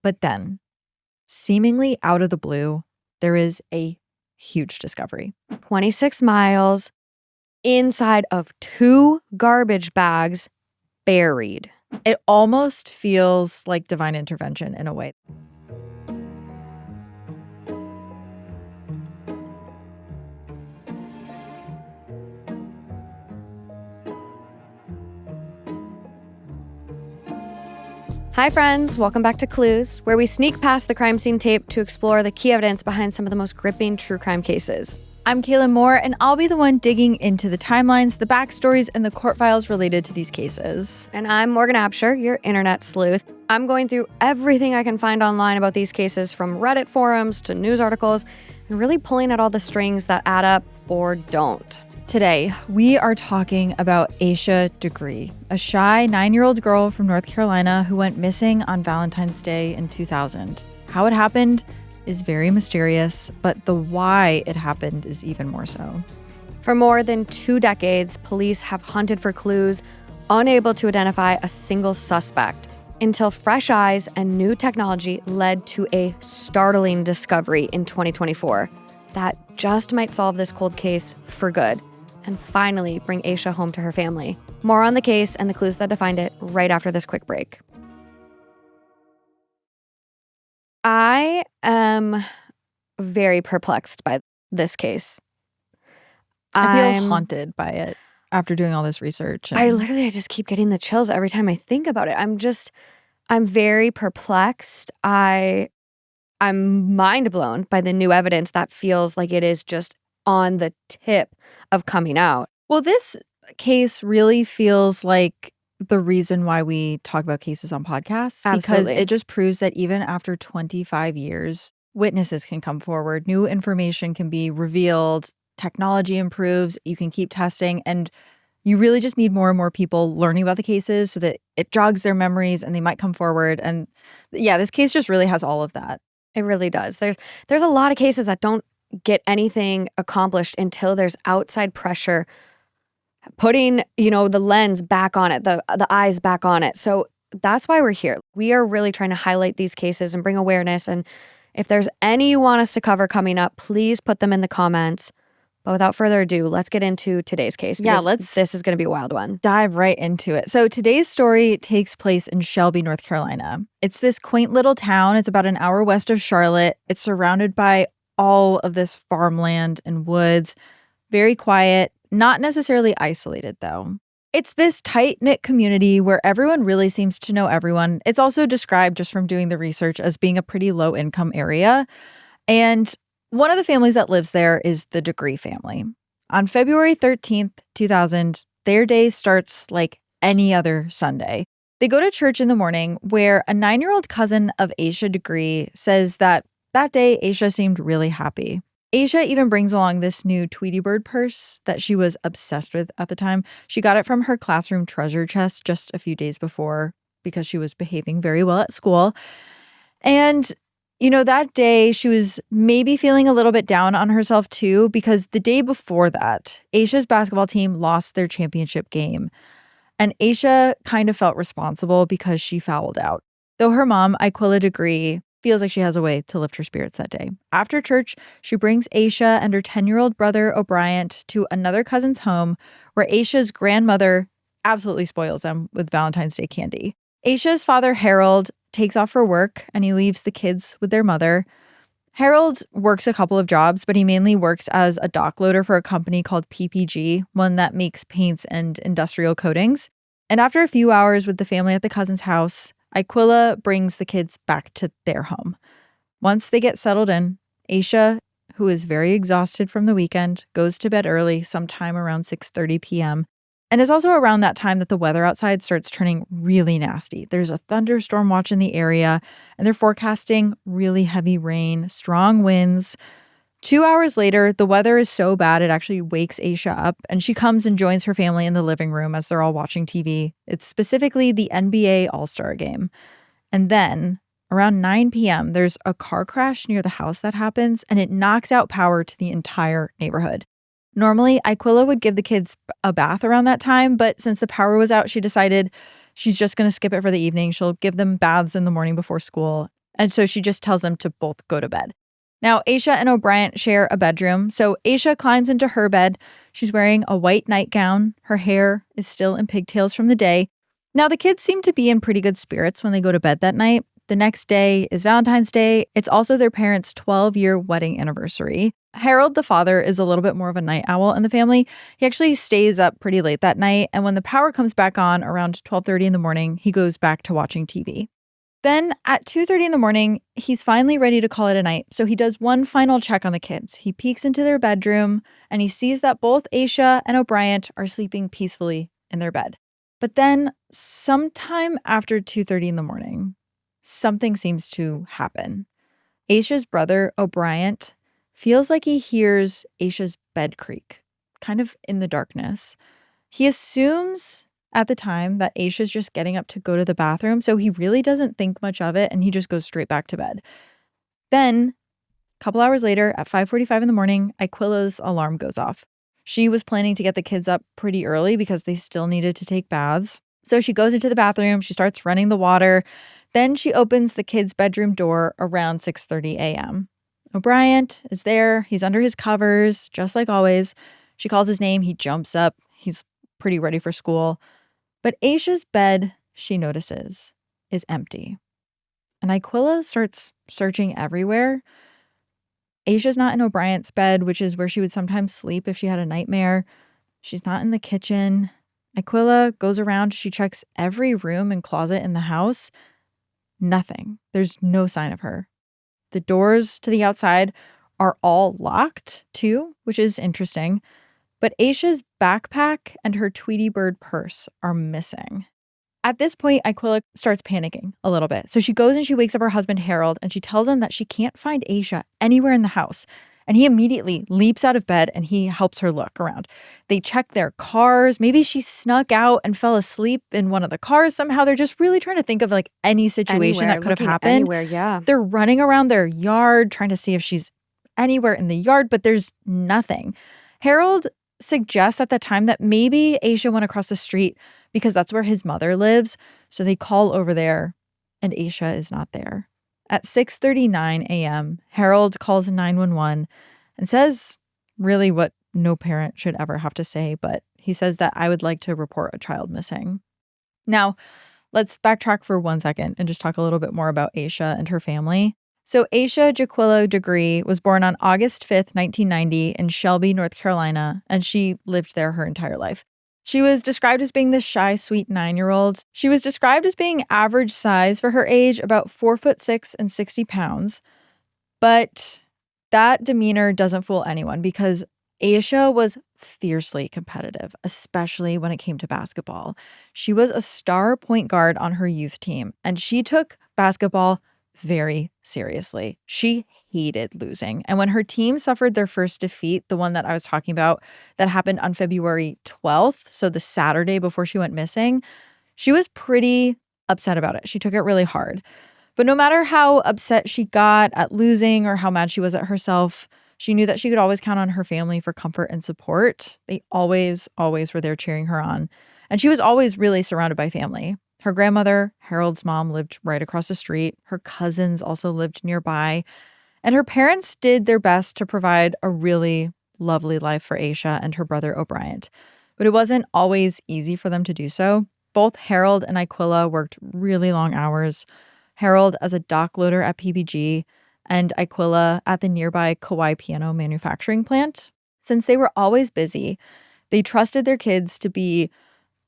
But then, seemingly out of the blue, there is a huge discovery. 26 miles inside of 2 garbage bags, buried. It almost feels like divine intervention in a way. Hi friends, welcome back to Clues, where we sneak past the crime scene tape to explore the key evidence behind some of the most gripping true crime cases. I'm Kaelyn Moore, and I'll be the one digging into the timelines, the backstories, and the court files related to these cases. And I'm Morgan Absher, your internet sleuth. I'm going through everything I can find online about these cases, from Reddit forums to news articles, and really pulling at all the strings that add up or don't. Today, we are talking about Asha Degree, a shy 9-year-old girl from North Carolina who went missing on Valentine's Day in 2000. How it happened is very mysterious, but the why it happened is even more so. For more than 2 decades, police have hunted for clues, unable to identify a single suspect, until fresh eyes and new technology led to a startling discovery in 2024 that just might solve this cold case for good and finally bring Asha home to her family. More on the case and the clues that defined it right after this quick break. I am very perplexed by this case. I feel haunted by it after doing all this research. I just keep getting the chills every time I think about it. I'm very perplexed. I'm mind blown by the new evidence that feels like it is just on the tip of coming out. Well, this case really feels like the reason why we talk about cases on podcasts. Absolutely. Because it just proves that even after 25 years, witnesses can come forward, new information can be revealed, technology improves, you can keep testing, and you really just need more and more people learning about the cases so that it jogs their memories and they might come forward. And yeah, this case just really has all of that. It really does. There's a lot of cases that don't get anything accomplished until there's outside pressure putting, the lens back on it, the eyes back on it. So that's why we're here. We are really trying to highlight these cases and bring awareness. And if there's any you want us to cover coming up, please put them in the comments. But without further ado, let's get into today's case. Yeah, this is going to be a wild one. Dive right into it. So today's story takes place in Shelby, North Carolina. It's this quaint little town. It's about an hour west of Charlotte. It's surrounded by all of this farmland and woods. Very quiet, not necessarily isolated though. It's this tight-knit community where everyone really seems to know everyone. It's also described, just from doing the research, as being a pretty low-income area. And one of the families that lives there is the Degree family. On February 13th, 2000, their day starts like any other Sunday. They go to church in the morning, where a 9-year-old cousin of Asha Degree says that day Asha seemed really happy. Asha even brings along this new Tweety Bird purse that she was obsessed with at the time. She got it from her classroom treasure chest just a few days before because she was behaving very well at school. And that day she was maybe feeling a little bit down on herself too, because the day before that, Asha's basketball team lost their championship game. And Asha kind of felt responsible because she fouled out. Though her mom, Aquila Degree, feels like she has a way to lift her spirits that day. After church, she brings Asha and her 10-year-old brother, O'Brien, to another cousin's home where Asha's grandmother absolutely spoils them with Valentine's Day candy. Asha's father, Harold, takes off for work and he leaves the kids with their mother. Harold works a couple of jobs, but he mainly works as a dock loader for a company called PPG, one that makes paints and industrial coatings. And after a few hours with the family at the cousin's house, Aquila brings the kids back to their home. Once they get settled in, Asha, who is very exhausted from the weekend, goes to bed early, sometime around 6:30 p.m. And it's also around that time that the weather outside starts turning really nasty. There's a thunderstorm watch in the area, and they're forecasting really heavy rain, strong winds. 2 hours later, the weather is so bad it actually wakes Asha up, and she comes and joins her family in the living room as they're all watching TV. It's specifically the NBA All-Star game. And then, around 9 p.m., there's a car crash near the house that happens, and it knocks out power to the entire neighborhood. Normally, Aquila would give the kids a bath around that time, but since the power was out, she decided she's just going to skip it for the evening. She'll give them baths in the morning before school. And so she just tells them to both go to bed. Now, Asha and O'Brien share a bedroom. So Asha climbs into her bed. She's wearing a white nightgown. Her hair is still in pigtails from the day. Now, the kids seem to be in pretty good spirits when they go to bed that night. The next day is Valentine's Day. It's also their parents' 12-year wedding anniversary. Harold, the father, is a little bit more of a night owl in the family. He actually stays up pretty late that night, and when the power comes back on around 12:30 in the morning, he goes back to watching TV. Then at 2:30 in the morning, he's finally ready to call it a night, so he does one final check on the kids. He peeks into their bedroom, and he sees that both Asha and O'Brien are sleeping peacefully in their bed. But then, sometime after 2:30 in the morning, something seems to happen. Asha's brother, O'Brien, feels like he hears Asha's bed creak, kind of in the darkness. He assumes at the time that Asha's just getting up to go to the bathroom, so he really doesn't think much of it, and he just goes straight back to bed. Then, a couple hours later, at 5:45 in the morning, Aquila's alarm goes off. She was planning to get the kids up pretty early because they still needed to take baths. So she goes into the bathroom, she starts running the water, then she opens the kids' bedroom door around 6:30 a.m. O'Brien is there. He's under his covers, just like always. She calls his name. He jumps up. He's pretty ready for school. But Asha's bed, she notices, is empty. And Aquila starts searching everywhere. Asha's not in O'Brien's bed, which is where she would sometimes sleep if she had a nightmare. She's not in the kitchen. Aquila goes around. She checks every room and closet in the house. Nothing. There's no sign of her. The doors to the outside are all locked, too, which is interesting. But Asha's backpack and her Tweety Bird purse are missing. At this point, Aquila starts panicking a little bit. So she goes and she wakes up her husband, Harold, and she tells him that she can't find Asha anywhere in the house. And he immediately leaps out of bed and he helps her look around. They check their cars. Maybe she snuck out and fell asleep in one of the cars somehow. They're just really trying to think of like any situation that could have happened. Anywhere, yeah. They're running around their yard trying to see if she's anywhere in the yard, but there's nothing. Harold suggests at the time that maybe Asha went across the street because that's where his mother lives. So they call over there and Asha is not there. At 6:39 a.m., Harold calls 911 and says really what no parent should ever have to say, but he says that I would like to report a child missing. Now, let's backtrack for 1 second and just talk a little bit more about Asha and her family. So Asha Degree was born on August 5th, 1990 in Shelby, North Carolina, and she lived there her entire life. She was described as being this shy, sweet 9-year-old. She was described as being average size for her age, about 4'6" and 60 pounds. But that demeanor doesn't fool anyone because Asha was fiercely competitive, especially when it came to basketball. She was a star point guard on her youth team, and she took basketball very seriously. She hated losing. And when her team suffered their first defeat, the one that I was talking about that happened on February 12th, so the Saturday before she went missing, she was pretty upset about it. She took it really hard. But no matter how upset she got at losing or how mad she was at herself, she knew that she could always count on her family for comfort and support. They always were there cheering her on. And she was always really surrounded by family. Her grandmother, Harold's mom, lived right across the street. Her cousins also lived nearby. And her parents did their best to provide a really lovely life for Asha and her brother O'Brien. But it wasn't always easy for them to do so. Both Harold and Aquila worked really long hours. Harold as a dock loader at PPG and Aquila at the nearby Kauai piano manufacturing plant. Since they were always busy, they trusted their kids to be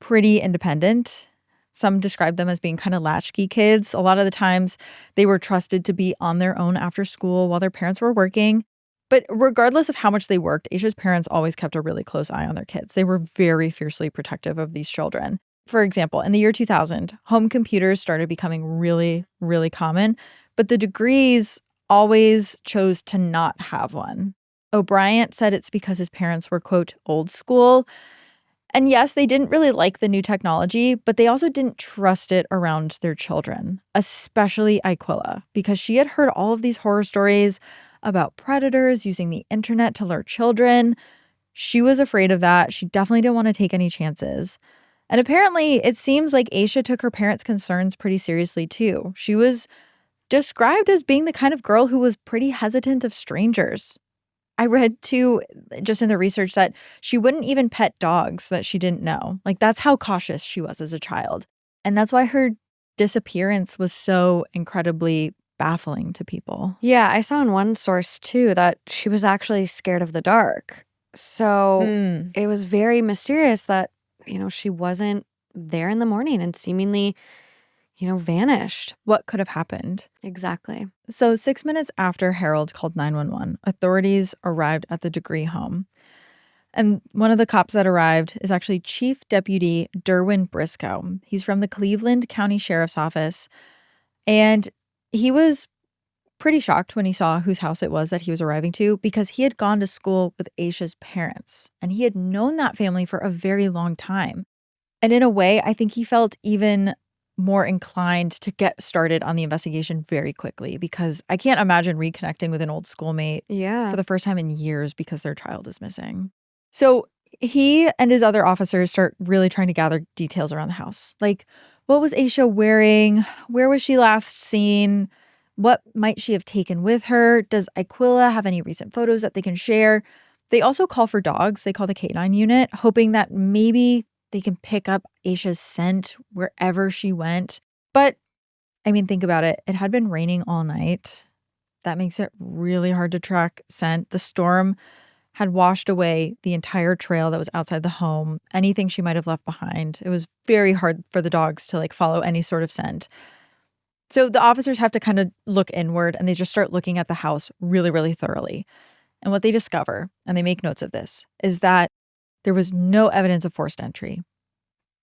pretty independent. Some describe them as being kind of latchkey kids. A lot of the times they were trusted to be on their own after school while their parents were working. But regardless of how much they worked, Asha's parents always kept a really close eye on their kids. They were very fiercely protective of these children. For example, in the year 2000, home computers started becoming really, really common, but the Degrees always chose to not have one. O'Brien said it's because his parents were, quote, old school. And yes, they didn't really like the new technology, but they also didn't trust it around their children, especially Aquila, because she had heard all of these horror stories about predators using the internet to lure children. She was afraid of that. She definitely didn't want to take any chances. And apparently, it seems like Asha took her parents' concerns pretty seriously, too. She was described as being the kind of girl who was pretty hesitant of strangers. I read too, just in the research, that she wouldn't even pet dogs that she didn't know. Like, that's how cautious she was as a child. And that's why her disappearance was so incredibly baffling to people. Yeah, I saw in one source too that she was actually scared of the dark. So it was very mysterious that, she wasn't there in the morning and seemingly, vanished. What could have happened? Exactly. So 6 minutes after Harold called 911, authorities arrived at the Degree home. And one of the cops that arrived is actually Chief Deputy Derwin Briscoe. He's from the Cleveland County Sheriff's Office. And he was pretty shocked when he saw whose house it was that he was arriving to, because he had gone to school with Asha's parents. And he had known that family for a very long time. And in a way, I think he felt even more inclined to get started on the investigation very quickly, because I can't imagine reconnecting with an old schoolmate for the first time in years because their child is missing. So he and his other officers start really trying to gather details around the house. Like, what was Asha wearing? Where was she last seen? What might she have taken with her? Does Aquila have any recent photos that they can share? They also call for dogs. They call the K9 unit, hoping that maybe they can pick up Asha's scent wherever she went. But, I mean, think about it. It had been raining all night. That makes it really hard to track scent. The storm had washed away the entire trail that was outside the home, anything she might have left behind. It was very hard for the dogs to follow any sort of scent. So the officers have to kind of look inward, and they just start looking at the house really, really thoroughly. And what they discover, and they make notes of this, is that there was no evidence of forced entry.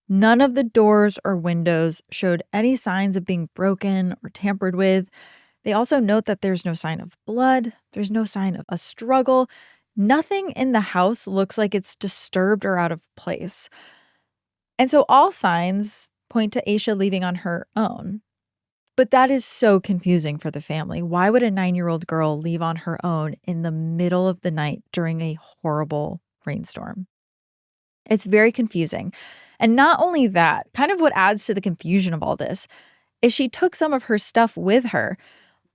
None of the doors or windows showed any signs of being broken or tampered with. They also note that there's no sign of blood. There's no sign of a struggle. Nothing in the house looks like it's disturbed or out of place. And so all signs point to Asha leaving on her own. But that is so confusing for the family. Why would a 9-year-old girl leave on her own in the middle of the night during a horrible rainstorm? It's very confusing. And not only that, kind of what adds to the confusion of all this is she took some of her stuff with her.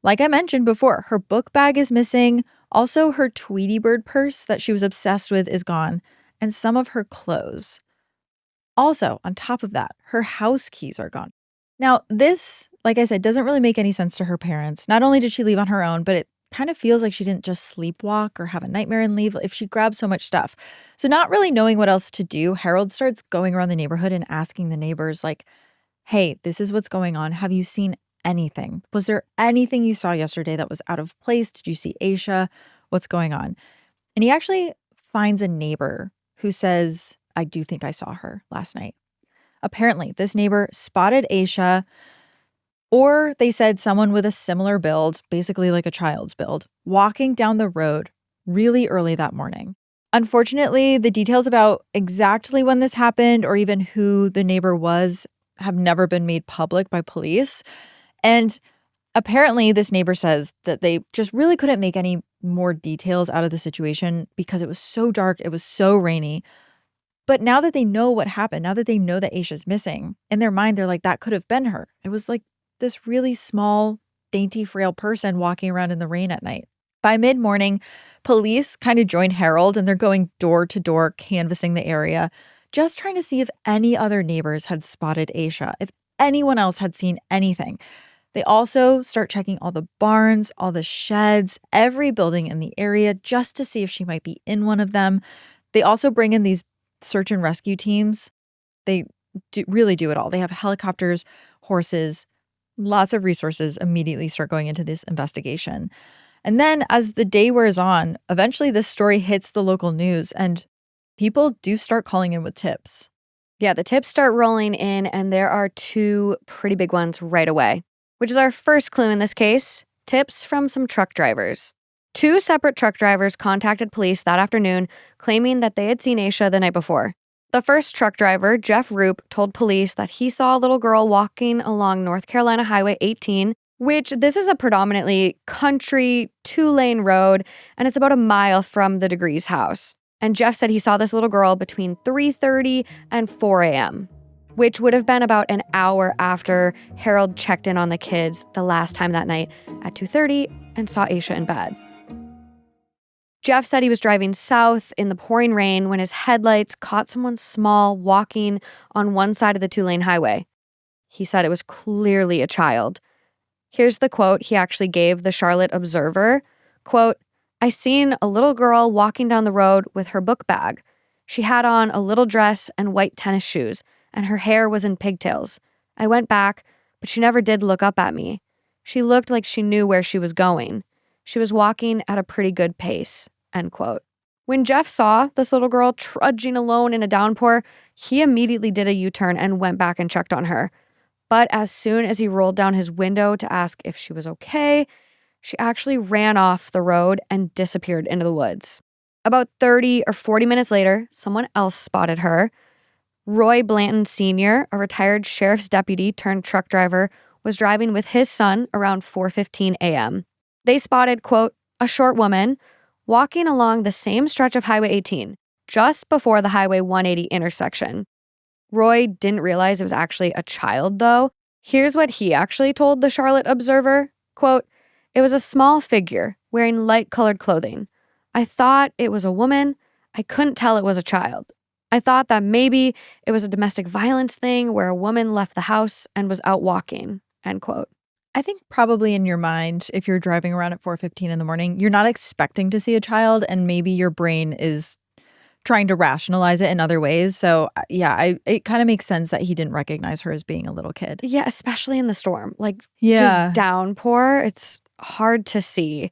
Like I mentioned before, her book bag is missing. Also, her Tweety Bird purse that she was obsessed with is gone, and some of her clothes. Also, on top of that, her house keys are gone. Now, this, like I said, doesn't really make any sense to her parents. Not only did she leave on her own, but it kind of feels like she didn't just sleepwalk or have a nightmare and leave if she grabbed so much stuff. So not really knowing what else to do, Harold starts going around the neighborhood and asking the neighbors, like, hey, this is what's going on. Have you seen anything? Was there anything you saw yesterday that was out of place? Did you see Asha? What's going on? And he actually finds a neighbor who says, I do think I saw her last night. Apparently, this neighbor spotted Asha, or they said someone with a similar build, basically like a child's build, walking down the road really early that morning. Unfortunately, the details about exactly when this happened or even who the neighbor was have never been made public by police. And apparently, this neighbor says that they just really couldn't make any more details out of the situation because it was so dark, it was so rainy. But now that they know what happened, now that they know that Asha's missing, in their mind, they're like, that could have been her. It was like this really small, dainty, frail person walking around in the rain at night. By mid-morning, police kind of join Harold, and they're going door to door, canvassing the area, just trying to see if any other neighbors had spotted Asha, if anyone else had seen anything. They also start checking all the barns, all the sheds, every building in the area, just to see if she might be in one of them. They also bring in these search and rescue teams. They really do it all. They have helicopters, horses, lots of resources immediately start going into this investigation. And then as the day wears on, eventually this story hits the local news and people do start calling in with tips. Yeah, the tips start rolling in, and there are two pretty big ones right away, which is our first clue in this case, tips from some truck drivers. 2 separate truck drivers contacted police that afternoon, claiming that they had seen Asha the night before. The first truck driver, Jeff Roop, told police that he saw a little girl walking along North Carolina Highway 18, which this is a predominantly country 2-lane road, and it's about a mile from the Degree's house. And Jeff said he saw this little girl between 3:30 and 4 a.m. which would have been about an hour after Harold checked in on the kids the last time that night at 2:30 and saw Asha in bed. Jeff said he was driving south in the pouring rain when his headlights caught someone small walking on one side of the 2-lane highway. He said it was clearly a child. Here's the quote he actually gave the Charlotte Observer. Quote, "I seen a little girl walking down the road with her book bag. She had on a little dress and white tennis shoes, and her hair was in pigtails. I went back, but she never did look up at me. She looked like she knew where she was going. She was walking at a pretty good pace." End quote. When Jeff saw this little girl trudging alone in a downpour, he immediately did a U-turn and went back and checked on her. But as soon as he rolled down his window to ask if she was okay, she actually ran off the road and disappeared into the woods. About 30 or 40 minutes later, someone else spotted her. Roy Blanton Sr., a retired sheriff's deputy turned truck driver, was driving with his son around 4:15 a.m. They spotted, quote, "a short woman walking along the same stretch of Highway 18, just before the Highway 180 intersection." Roy didn't realize it was actually a child, though. Here's what he actually told the Charlotte Observer, quote, "It was a small figure wearing light-colored clothing. I thought it was a woman. I couldn't tell it was a child. I thought that maybe it was a domestic violence thing where a woman left the house and was out walking," end quote. I think probably in your mind, if you're driving around at 4:15 in the morning, you're not expecting to see a child, and maybe your brain is trying to rationalize it in other ways. So yeah, it kind of makes sense that he didn't recognize her as being a little kid. Yeah, especially in the storm. Like, Yeah. just downpour, it's hard to see.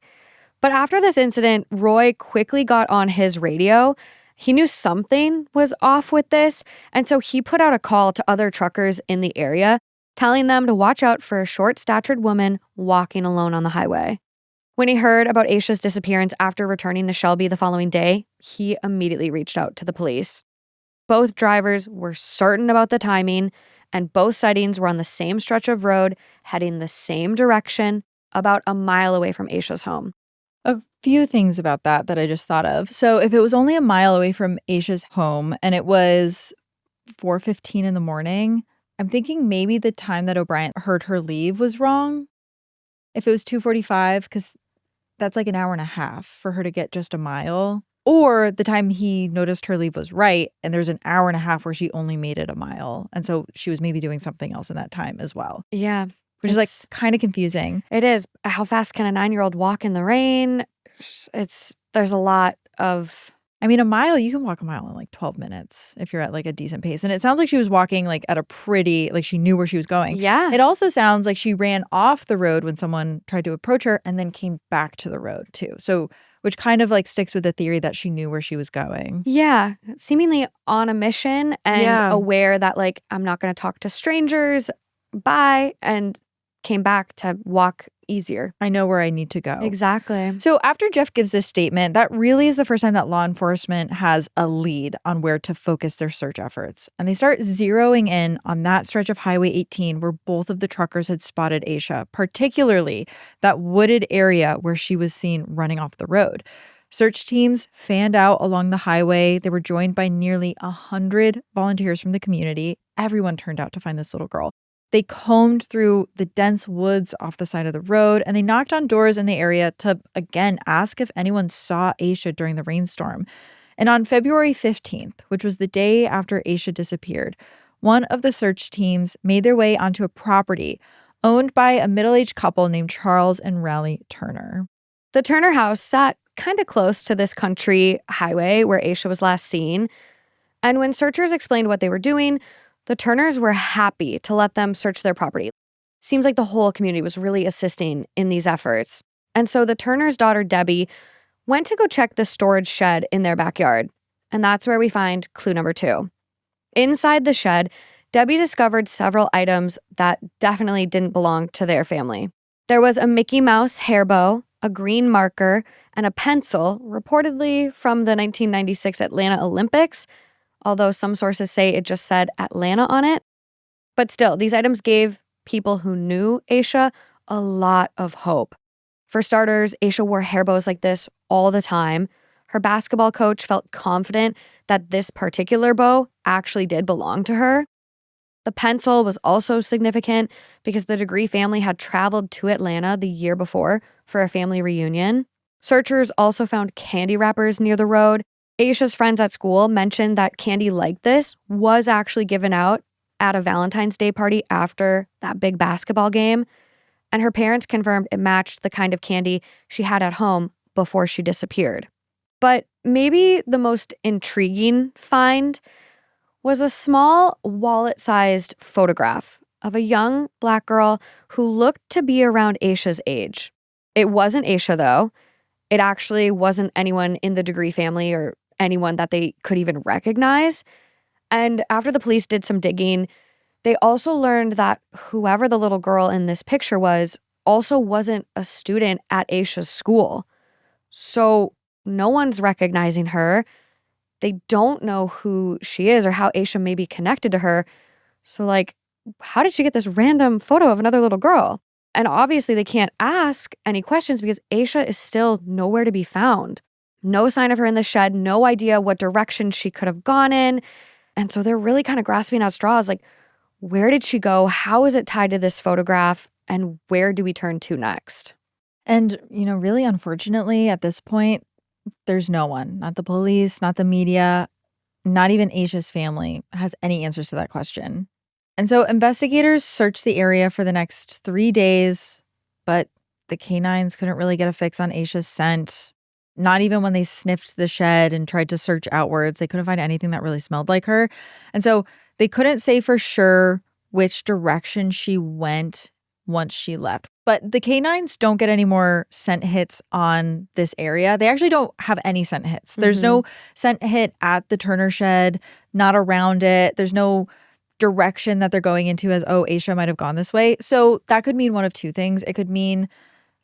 But after this incident, Roy quickly got on his radio. He knew something was off with this, and so he put out a call to other truckers in the area, telling them to watch out for a short-statured woman walking alone on the highway. When he heard about Asha's disappearance after returning to Shelby the following day, he immediately reached out to the police. Both drivers were certain about the timing, and both sightings were on the same stretch of road, heading the same direction, about a mile away from Asha's home. A few things about that I just thought of. So if it was only a mile away from Asha's home and it was 4:15 in the morning, I'm thinking maybe the time that O'Brien heard her leave was wrong. If it was 2:45, because that's like an hour and a half for her to get just a mile. Or the time he noticed her leave was right, and there's an hour and a half where she only made it a mile. And so she was maybe doing something else in that time as well. Yeah. Which is like kind of confusing. It is. How fast can a 9-year-old walk in the rain? There's a lot of... I mean, a mile, you can walk a mile in like 12 minutes if you're at like a decent pace. And it sounds like she was walking like at a pretty, like she knew where she was going. Yeah. It also sounds like she ran off the road when someone tried to approach her and then came back to the road too. So, which kind of like sticks with the theory that she knew where she was going. Yeah. Seemingly on a mission and aware that like, I'm not going to talk to strangers. Bye. And came back to walk easier. I know where I need to go. Exactly. So after Jeff gives this statement, that really is the first time that law enforcement has a lead on where to focus their search efforts. And they start zeroing in on that stretch of Highway 18 where both of the truckers had spotted Asha, particularly that wooded area where she was seen running off the road. Search teams fanned out along the highway. They were joined by nearly 100 volunteers from the community. Everyone turned out to find this little girl. They combed through the dense woods off the side of the road, and they knocked on doors in the area to, again, ask if anyone saw Asha during the rainstorm. And on February 15th, which was the day after Asha disappeared, one of the search teams made their way onto a property owned by a middle-aged couple named Charles and Raleigh Turner. The Turner house sat kind of close to this country highway where Asha was last seen. And when searchers explained what they were doing, the Turners were happy to let them search their property. Seems like the whole community was really assisting in these efforts. And so the Turners' daughter, Debbie, went to go check the storage shed in their backyard. And that's where we find clue number 2. Inside the shed, Debbie discovered several items that definitely didn't belong to their family. There was a Mickey Mouse hair bow, a green marker, and a pencil, reportedly from the 1996 Atlanta Olympics, although some sources say it just said Atlanta on it. But still, these items gave people who knew Asha a lot of hope. For starters, Asha wore hair bows like this all the time. Her basketball coach felt confident that this particular bow actually did belong to her. The pencil was also significant because the Degree family had traveled to Atlanta the year before for a family reunion. Searchers also found candy wrappers near the road. Asha's friends at school mentioned that candy like this was actually given out at a Valentine's Day party after that big basketball game. And her parents confirmed it matched the kind of candy she had at home before she disappeared. But maybe the most intriguing find was a small wallet-sized photograph of a young Black girl who looked to be around Asha's age. It wasn't Asha, though. It actually wasn't anyone in the Degree family or anyone that they could even recognize. And after the police did some digging, they also learned that whoever the little girl in this picture was also wasn't a student at Asha's school. So no one's recognizing her. They don't know who she is or how Asha may be connected to her. So, like, how did she get this random photo of another little girl? And obviously they can't ask any questions because Asha is still nowhere to be found. No sign of her in the shed, no idea what direction she could have gone in. And so they're really kind of grasping at straws, like, where did she go? How is it tied to this photograph? And where do we turn to next? And, really unfortunately at this point, there's no one, not the police, not the media, not even Asha's family has any answers to that question. And so investigators searched the area for the next 3 days, but the canines couldn't really get a fix on Asha's scent. Not even when they sniffed the shed and tried to search outwards, they couldn't find anything that really smelled like her. And so they couldn't say for sure which direction she went once she left. But the canines don't get any more scent hits on this area. They actually don't have any scent hits. There's no scent hit at the Turner shed, not around it. There's no direction that they're going into as, oh, Asha might have gone this way. So that could mean one of two things. It could mean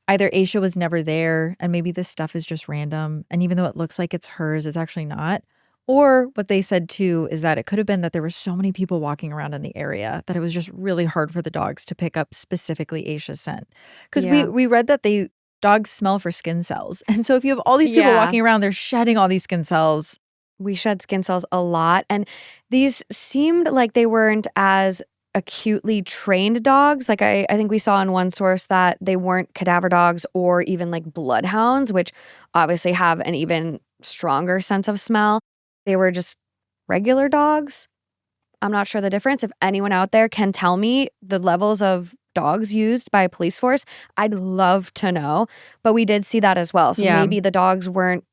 either Asha was never there and maybe this stuff is just random. And even though it looks like it's hers, it's actually not. Or what they said too is that it could have been that there were so many people walking around in the area that it was just really hard for the dogs to pick up specifically Asha's scent. Because we read that dogs smell for skin cells. And so if you have all these people walking around, they're shedding all these skin cells. We shed skin cells a lot. And these seemed like they weren't as acutely trained dogs. Like I think we saw in one source that they weren't cadaver dogs or even like bloodhounds, which obviously have an even stronger sense of smell. They were just regular dogs. I'm not sure the difference. If anyone out there can tell me the levels of dogs used by a police force, I'd love to know. But we did see that as well. So maybe the dogs weren't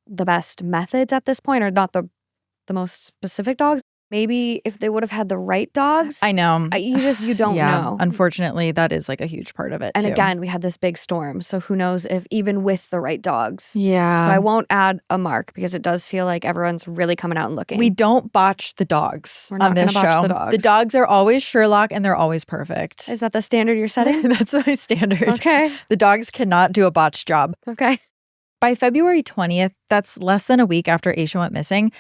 the best methods at this point, or not the most specific dogs. Maybe if they would have had the right dogs. I know. You don't know. Unfortunately, that is like a huge part of it And too. again, we had this big storm. So who knows if even with the right dogs. Yeah. So I won't add a mark because it does feel like everyone's really coming out and looking. We don't botch the dogs We're not on this gonna botch show. the dogs. The dogs are always Sherlock and they're always perfect. Is that the standard you're setting? That's my standard. Okay. The dogs cannot do a botched job. Okay. By February 20th, that's less than a week after Asha went missing,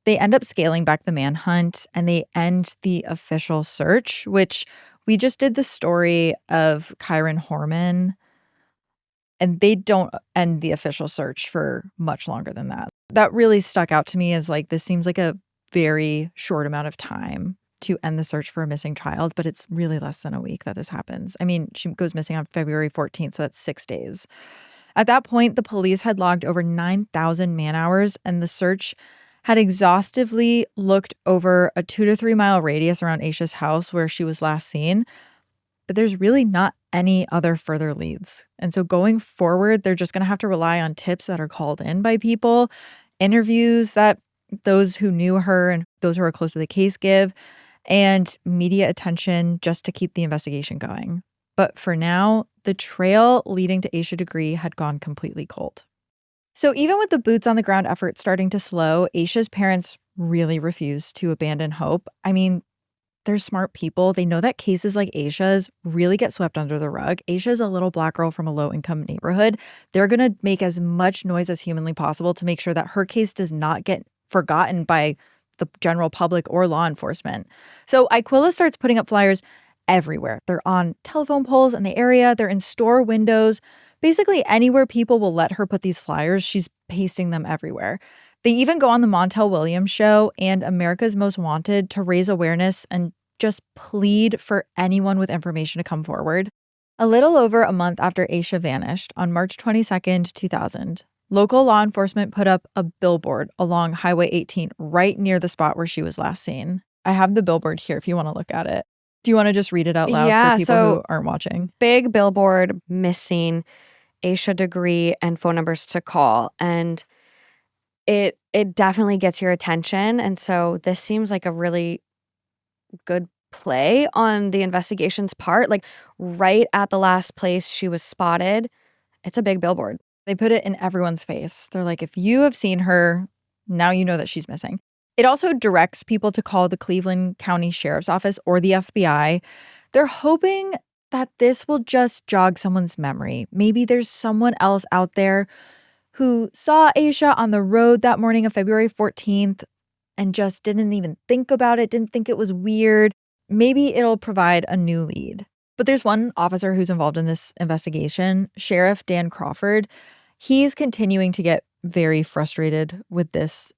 they end up scaling back the manhunt and they end the official search, which we just did the story of Kyron Horman, and they don't end the official search for much longer than that. That really stuck out to me as like, this seems like a very short amount of time to end the search for a missing child, but it's really less than a week that this happens. I mean, she goes missing on February 14th, so that's 6 days. At that point, the police had logged over 9,000 man-hours, and the search had exhaustively looked over a 2 to 3 mile radius around Asha's house where she was last seen. But there's really not any other further leads. And so going forward, they're just going to have to rely on tips that are called in by people, interviews that those who knew her and those who are close to the case give, and media attention just to keep the investigation going. But for now, the trail leading to Asha Degree had gone completely cold. So even with the boots on the ground effort starting to slow, Asha's parents really refused to abandon hope. I mean, they're smart people. They know that cases like Asha's really get swept under the rug. Asha's a little Black girl from a low-income neighborhood. They're going to make as much noise as humanly possible to make sure that her case does not get forgotten by the general public or law enforcement. So Iquilla starts putting up flyers everywhere. They're on telephone poles in the area. They're in store windows. Basically, anywhere people will let her put these flyers, she's pasting them everywhere. They even go on the Montel Williams show and America's Most Wanted to raise awareness and just plead for anyone with information to come forward. A little over a month after Asha vanished, on March 22nd, 2000, local law enforcement put up a billboard along Highway 18 right near the spot where she was last seen. I have the billboard here if you want to look at it. Do you want to just read it out loud for people who aren't watching? Big billboard, missing, Asha Degree, and phone numbers to call. And it definitely gets your attention. And so this seems like a really good play on the investigation's part. Like right at the last place she was spotted, it's a big billboard. They put it in everyone's face. They're like, if you have seen her, now you know that she's missing. It also directs people to call the Cleveland County Sheriff's Office or the FBI. They're hoping that this will just jog someone's memory. Maybe there's someone else out there who saw Asha on the road that morning of February 14th and just didn't even think about it, didn't think it was weird. Maybe it'll provide a new lead. But there's one officer who's involved in this investigation, Sheriff Dan Crawford. He's continuing to get very frustrated with this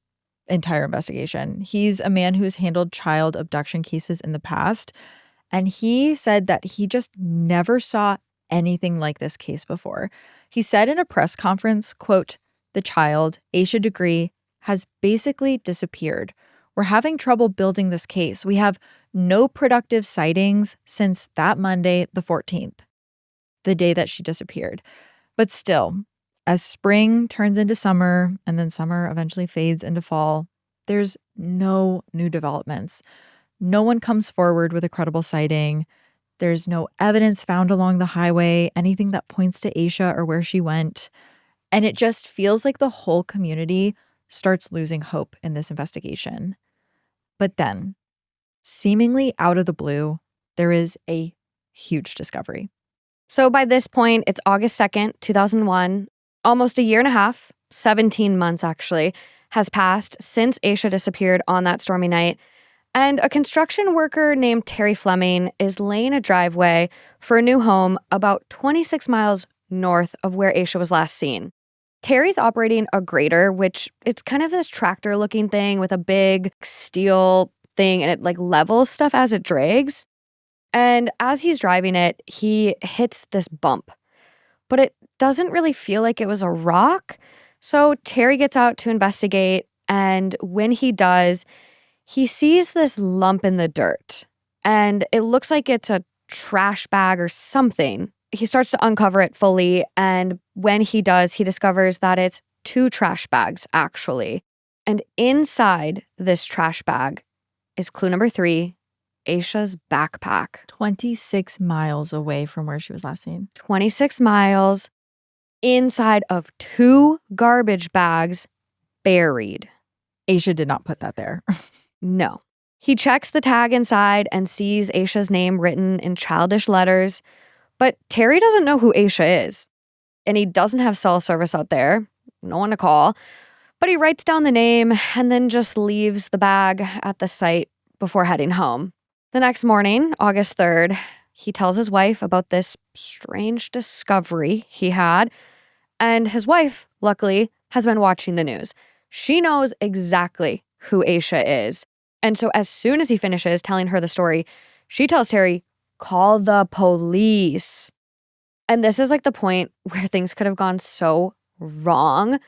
entire investigation. He's a man who has handled child abduction cases in the past, and he said that he just never saw anything like this case before. He said in a press conference, quote, "The child, Asha Degree, has basically disappeared. We're having trouble building this case. We have no productive sightings since that Monday, the 14th, the day that she disappeared." But still, as spring turns into summer and then summer eventually fades into fall, there's no new developments. No one comes forward with a credible sighting. There's no evidence found along the highway, anything that points to Asha or where she went. And it just feels like the whole community starts losing hope in this investigation. But then, seemingly out of the blue, there is a huge discovery. So by this point, it's August 2nd, 2001. Almost a year and a half, 17 months actually, has passed since Asha disappeared on that stormy night. And a construction worker named Terry Fleming is laying a driveway for a new home about 26 miles north of where Asha was last seen. Terry's operating a grader, which it's kind of this tractor-looking thing with a big steel thing, and it like levels stuff as it drags. And as he's driving it, he hits this bump. But it doesn't really feel like it was a rock. So Terry gets out to investigate, and when he does, he sees this lump in the dirt. And it looks like it's a trash bag or something. He starts to uncover it fully, and when he does, he discovers that it's 2 trash bags, actually. And inside this trash bag is clue number 3, Asha's backpack. 26 miles away from where she was last seen. 26 miles inside of 2 garbage bags, buried. Asha did not put that there. No. He checks the tag inside and sees Asha's name written in childish letters, but Terry doesn't know who Asha is. And he doesn't have cell service out there, no one to call. But he writes down the name and then just leaves the bag at the site before heading home. The next morning, August 3rd, he tells his wife about this strange discovery he had. And his wife, luckily, has been watching the news. She knows exactly who Asha is. And so as soon as he finishes telling her the story, she tells Terry, "Call the police." And this is like the point where things could have gone so wrong.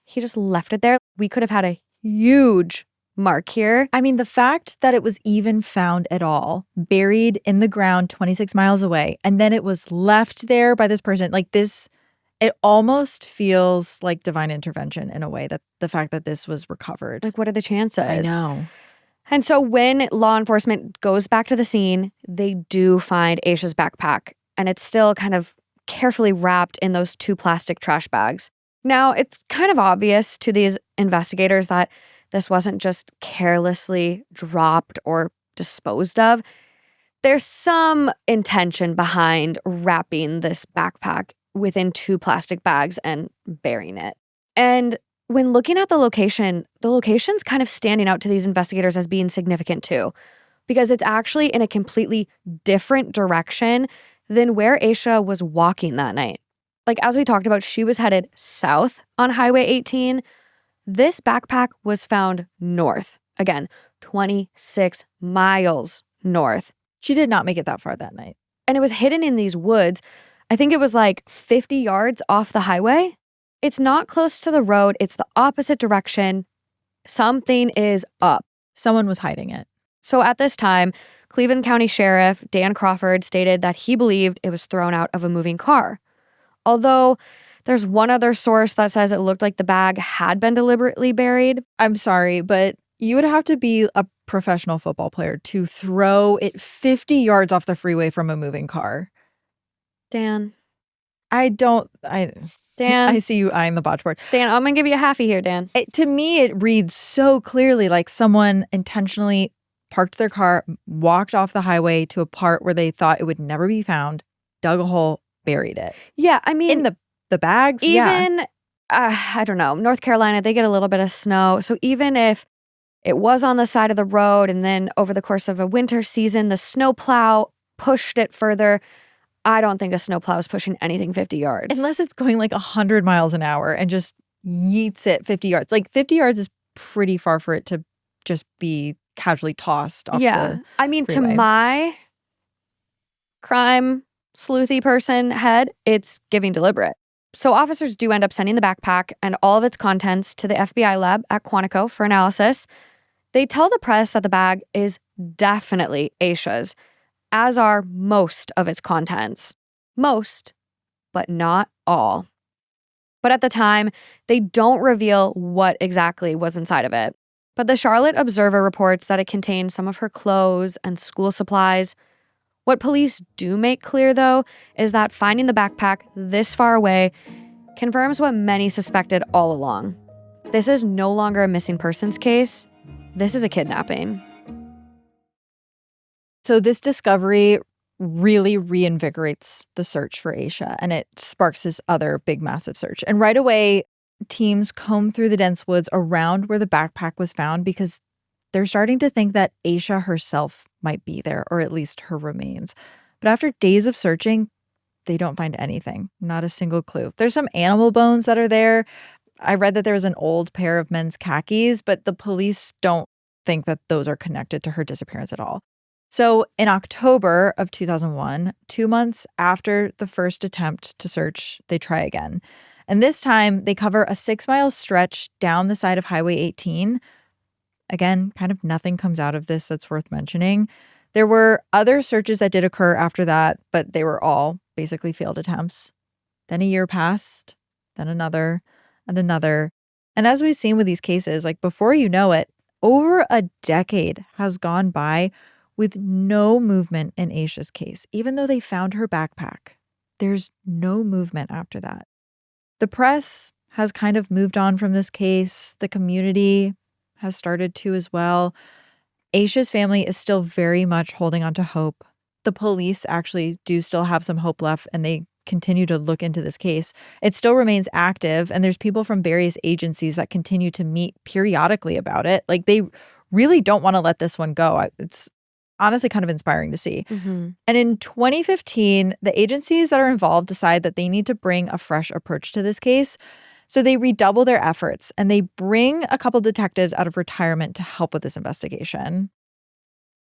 He just left it there. We could have had a huge mark here. I mean, the fact that it was even found at all, buried in the ground 26 miles away, and then it was left there by this person, like this, it almost feels like divine intervention in a way, that the fact that this was recovered. Like, what are the chances? I know. And so when law enforcement goes back to the scene, they do find Asha's backpack, and it's still kind of carefully wrapped in those 2 plastic trash bags. Now, it's kind of obvious to these investigators that this wasn't just carelessly dropped or disposed of. There's some intention behind wrapping this backpack within 2 plastic bags and burying it. And when looking at the location's kind of standing out to these investigators as being significant too, because it's actually in a completely different direction than where Asha was walking that night. Like, as we talked about, she was headed south on Highway 18. This backpack was found north. Again, 26 miles north. She did not make it that far that night. And it was hidden in these woods. I think it was like 50 yards off the highway. It's not close to the road. It's the opposite direction. Something is up. Someone was hiding it. So at this time, Cleveland County Sheriff Dan Crawford stated that he believed it was thrown out of a moving car. Although there's one other source that says it looked like the bag had been deliberately buried. I'm sorry, but you would have to be a professional football player to throw it 50 yards off the freeway from a moving car. Dan. Dan, I see you eyeing the botchboard. Dan, I'm going to give you a halfie here, Dan. To me, it reads so clearly like someone intentionally parked their car, walked off the highway to a part where they thought it would never be found, dug a hole, buried it. Yeah, I mean... In the bags? Even, I don't know, North Carolina, they get a little bit of snow. So even if it was on the side of the road and then over the course of a winter season, the snowplow pushed it further, I don't think a snowplow is pushing anything 50 yards. Unless it's going like 100 miles an hour and just yeets it 50 yards. Like 50 yards is pretty far for it to just be casually tossed off the I mean, freeway. To my crime sleuthy person head, it's giving deliberate. So officers do end up sending the backpack and all of its contents to the FBI lab at Quantico for analysis. They tell the press that the bag is definitely Asha's, as are most of its contents. Most, but not all. But at the time, they don't reveal what exactly was inside of it. But the Charlotte Observer reports that it contained some of her clothes and school supplies. What police do make clear, though, is that finding the backpack this far away confirms what many suspected all along. This is no longer a missing persons case. This is a kidnapping. So this discovery really reinvigorates the search for Asha, and it sparks this other big, massive search. And right away, teams comb through the dense woods around where the backpack was found because they're starting to think that Asha herself might be there, or at least her remains. But after days of searching, they don't find anything, not a single clue. There's some animal bones that are there. I read that there was an old pair of men's khakis, but the police don't think that those are connected to her disappearance at all. So in October of 2001, 2 months after the first attempt to search, they try again. And this time, they cover a 6-mile stretch down the side of Highway 18. Again, kind of nothing comes out of this that's worth mentioning. There were other searches that did occur after that, but they were all basically failed attempts. Then a year passed, then another, and another. And as we've seen with these cases, like before you know it, over a decade has gone by with no movement in Asha's case. Even though they found her backpack, there's no movement after that. The press has kind of moved on from this case. The community has started to as well. Asha's family is still very much holding on to hope. The police actually do still have some hope left, and they continue to look into this case. It still remains active, and there's people from various agencies that continue to meet periodically about it. Like, they really don't want to let this one go. It's honestly kind of inspiring to see. Mm-hmm. And in 2015, the agencies that are involved decide that they need to bring a fresh approach to this case. So they redouble their efforts, and they bring a couple detectives out of retirement to help with this investigation.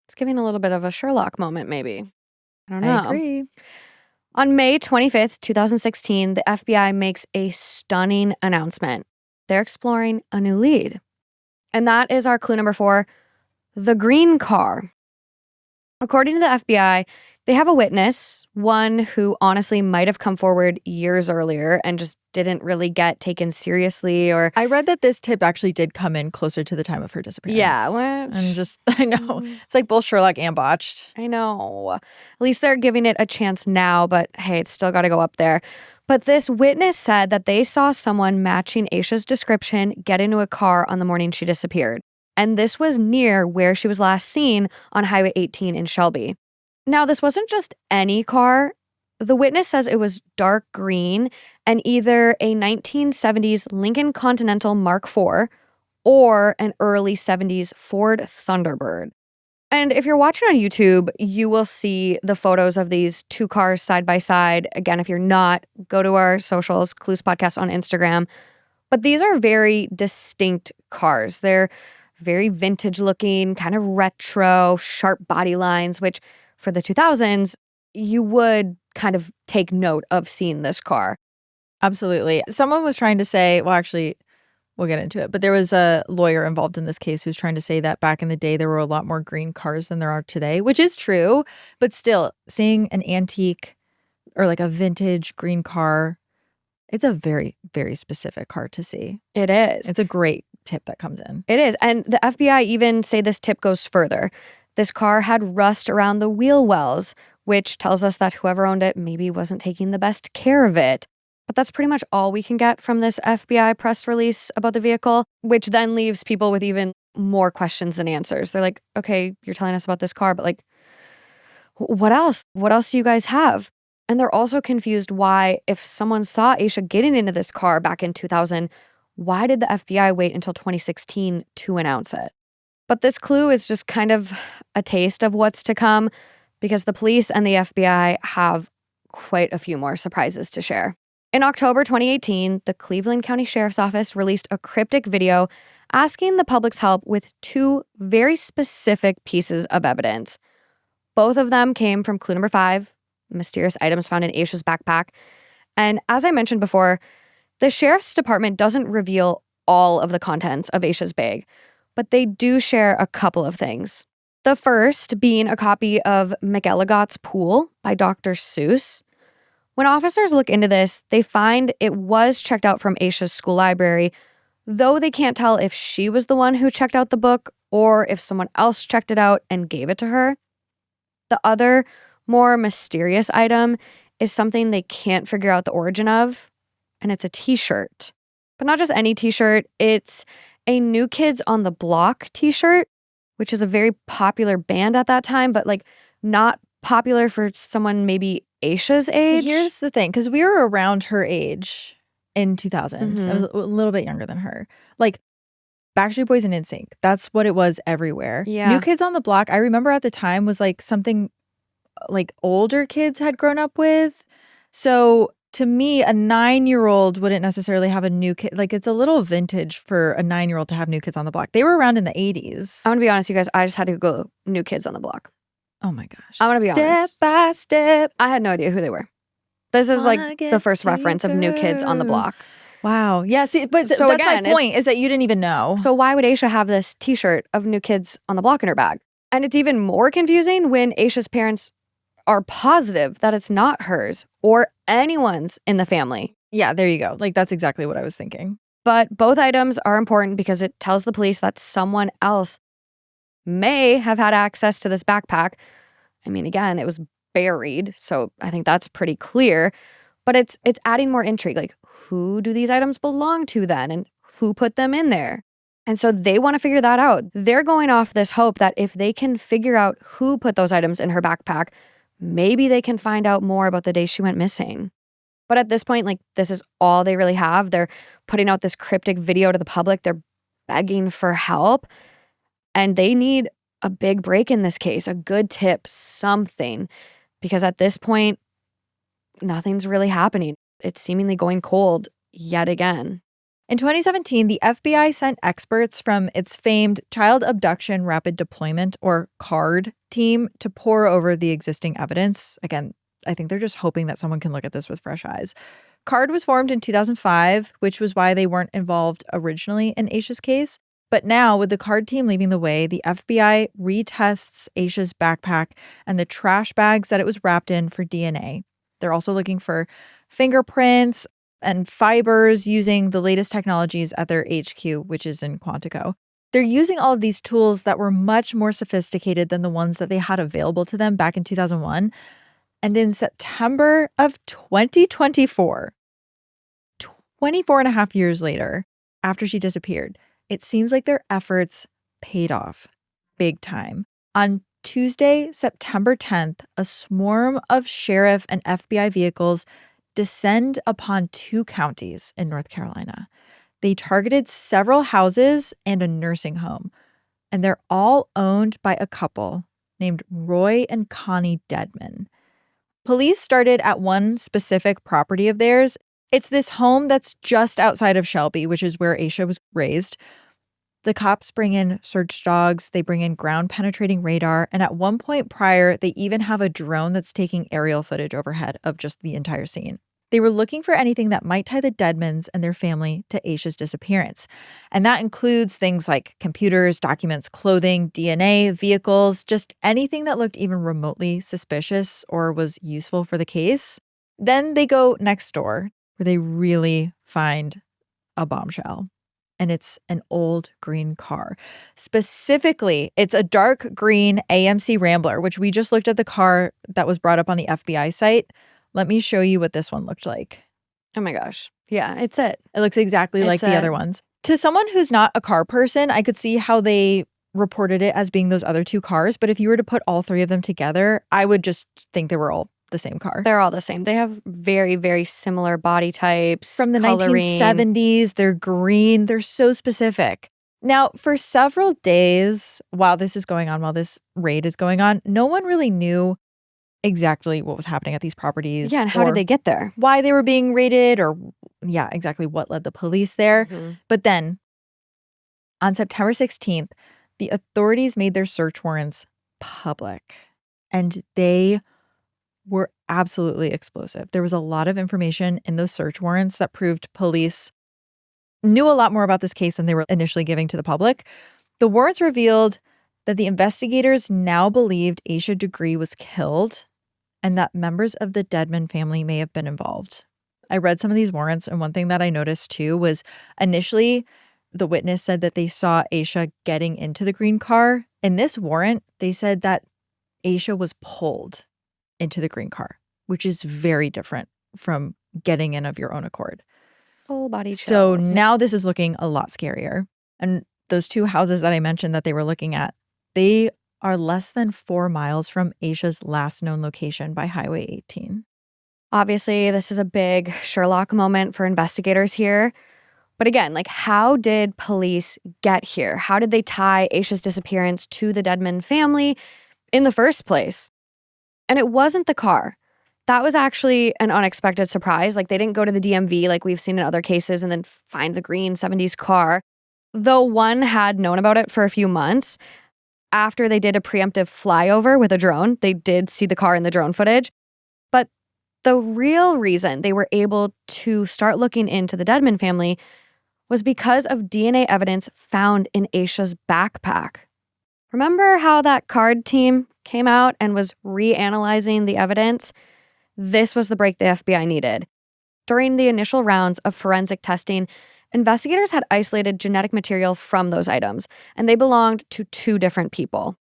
It's giving a little bit of a Sherlock moment, maybe. I don't know. I agree. On May 25th, 2016, the FBI makes a stunning announcement. They're exploring a new lead. And that is our clue number 4, the green car. According to the FBI, they have a witness, one who honestly might have come forward years earlier and just didn't really get taken seriously. Or I read that this tip actually did come in closer to the time of her disappearance. Yeah, what? And just, I know. It's like both Sherlock and botched. I know. At least they're giving it a chance now, but hey, it's still got to go up there. But this witness said that they saw someone matching Asha's description get into a car on the morning she disappeared. And this was near where she was last seen on Highway 18 in Shelby. Now, this wasn't just any car. The witness says it was dark green and either a 1970s Lincoln Continental Mark IV or an early 70s Ford Thunderbird. And if you're watching on YouTube, you will see the photos of these two cars side by side. Again, if you're not, go to our socials, Clues Podcast on Instagram. But these are very distinct cars. They're very vintage looking, kind of retro, sharp body lines, which for the 2000s, you would kind of take note of seeing this car. Absolutely. Someone was trying to say, well, actually, we'll get into it, but there was a lawyer involved in this case who's trying to say that back in the day, there were a lot more green cars than there are today, which is true. But still, seeing an antique or like a vintage green car, it's a very, very specific car to see. It is. It's a great tip that comes in. It is. And the FBI even say this tip goes further. This car had rust around the wheel wells, which tells us that whoever owned it maybe wasn't taking the best care of it. But that's pretty much all we can get from this FBI press release about the vehicle, which then leaves people with even more questions than answers. They're like, okay, you're telling us about this car, but like, what else? What else do you guys have? And they're also confused why, if someone saw Asha getting into this car back in 2000, why did the FBI wait until 2016 to announce it? But this clue is just kind of a taste of what's to come, because the police and the FBI have quite a few more surprises to share. In October 2018, the Cleveland County Sheriff's Office released a cryptic video asking the public's help with two very specific pieces of evidence. Both of them came from clue number 5, mysterious items found in Asha's backpack. And as I mentioned before, the sheriff's department doesn't reveal all of the contents of Asha's bag, but they do share a couple of things. The first being a copy of McElligot's Pool by Dr. Seuss. When officers look into this, they find it was checked out from Asha's school library, though they can't tell if she was the one who checked out the book or if someone else checked it out and gave it to her. The other, more mysterious item is something they can't figure out the origin of, and it's a t-shirt. But not just any t-shirt, it's a New Kids on the Block t-shirt, which is a very popular band at that time, but like not popular for someone maybe Asha's age. Here's the thing, because we were around her age in 2000. Mhm. I was a little bit younger than her. Like Backstreet Boys and NSYNC. That's what it was everywhere. Yeah. New Kids on the Block, I remember at the time was like something like older kids had grown up with. So to me, a 9-year-old wouldn't necessarily have a New Kid. Like it's a little vintage for a 9-year-old to have New Kids on the Block. They were around in the 80s. I'm gonna be honest, you guys, I just had to go New Kids on the Block. Oh my gosh. I'm gonna be honest. Step by step. I had no idea who they were. This is like Wanna the get first reference of New Kids on the deeper. Block. Wow. Yeah, see, but So that's again, my point, it's- is that you didn't even know. So why would Asha have this t-shirt of New Kids on the Block in her bag? And it's even more confusing when Asha's parents are positive that it's not hers or anyone's in the family. Yeah, there you go. Like that's exactly what I was thinking. But both items are important because it tells the police that someone else may have had access to this backpack. I mean, again, it was buried, so I think that's pretty clear. But it's adding more intrigue. Like, who do these items belong to then? And who put them in there? And so they want to figure that out. They're going off this hope that if they can figure out who put those items in her backpack, maybe they can find out more about the day she went missing. But at this point, like, this is all they really have. They're putting out this cryptic video to the public. They're begging for help. And they need a big break in this case, a good tip, something. Because at this point, nothing's really happening. It's seemingly going cold yet again. In 2017, the FBI sent experts from its famed Child Abduction Rapid Deployment, or CARD, team to pore over the existing evidence. Again, I think they're just hoping that someone can look at this with fresh eyes. CARD was formed in 2005, which was why they weren't involved originally in Asha's case. But now, with the CARD team leading the way, the FBI retests Asha's backpack and the trash bags that it was wrapped in for DNA. They're also looking for fingerprints and fibers using the latest technologies at their HQ, which is in Quantico. They're using all of these tools that were much more sophisticated than the ones that they had available to them back in 2001. And in September of 2024, 24 and a half years later, after she disappeared, it seems like their efforts paid off big time. On Tuesday, September 10th, a swarm of sheriff and FBI vehicles descend upon 2 counties in North Carolina. They targeted several houses and a nursing home, and they're all owned by a couple named Roy and Connie Dedman. Police started at one specific property of theirs. It's this home that's just outside of Shelby, which is where Asha was raised. The cops bring in search dogs, they bring in ground penetrating radar, and at one point prior, they even have a drone that's taking aerial footage overhead of just the entire scene. They were looking for anything that might tie the Deadmans and their family to Asha's disappearance. And that includes things like computers, documents, clothing, DNA, vehicles, just anything that looked even remotely suspicious or was useful for the case. Then they go next door, where they really find a bombshell. And it's an old green car. Specifically, it's a dark green AMC Rambler, which we just looked at the car that was brought up on the FBI site. Let me show you what this one looked like. Oh my gosh. Yeah, it's it. It looks exactly like the other ones. To someone who's not a car person, I could see how they reported it as being those other two cars. But if you were to put all three of them together, I would just think they were all the same car. They're all the same. They have very, very similar body types. From the coloring. 1970s, they're green. They're so specific. Now, for several days while this is going on, while this raid is going on, no one really knew exactly what was happening at these properties. Yeah, and how did they get there? Why they were being raided, or exactly what led the police there. Mm-hmm. But then on September 16th, the authorities made their search warrants public, and they were absolutely explosive. There was a lot of information in those search warrants that proved police knew a lot more about this case than they were initially giving to the public. The warrants revealed that the investigators now believed Asha Degree was killed and that members of the Deadman family may have been involved. I read some of these warrants, and one thing that I noticed too was initially the witness said that they saw Asha getting into the green car. In this warrant, they said that Asha was pulled into the green car, which is very different from getting in of your own accord. Full body chills. So now this is looking a lot scarier. And those two houses that I mentioned that they were looking at, they are less than 4 miles from Asha's last known location by Highway 18. Obviously, this is a big Sherlock moment for investigators here. But again, how did police get here? How did they tie Asha's disappearance to the Deadman family in the first place? And it wasn't the car. That was actually an unexpected surprise. They didn't go to the DMV like we've seen in other cases and then find the green 70s car. Though one had known about it for a few months, after they did a preemptive flyover with a drone, they did see the car in the drone footage. But the real reason they were able to start looking into the Deadman family was because of DNA evidence found in Asha's backpack. Remember how that card team came out and was reanalyzing the evidence? This was the break the FBI needed. During the initial rounds of forensic testing, investigators had isolated genetic material from those items, and they belonged to 2 different people.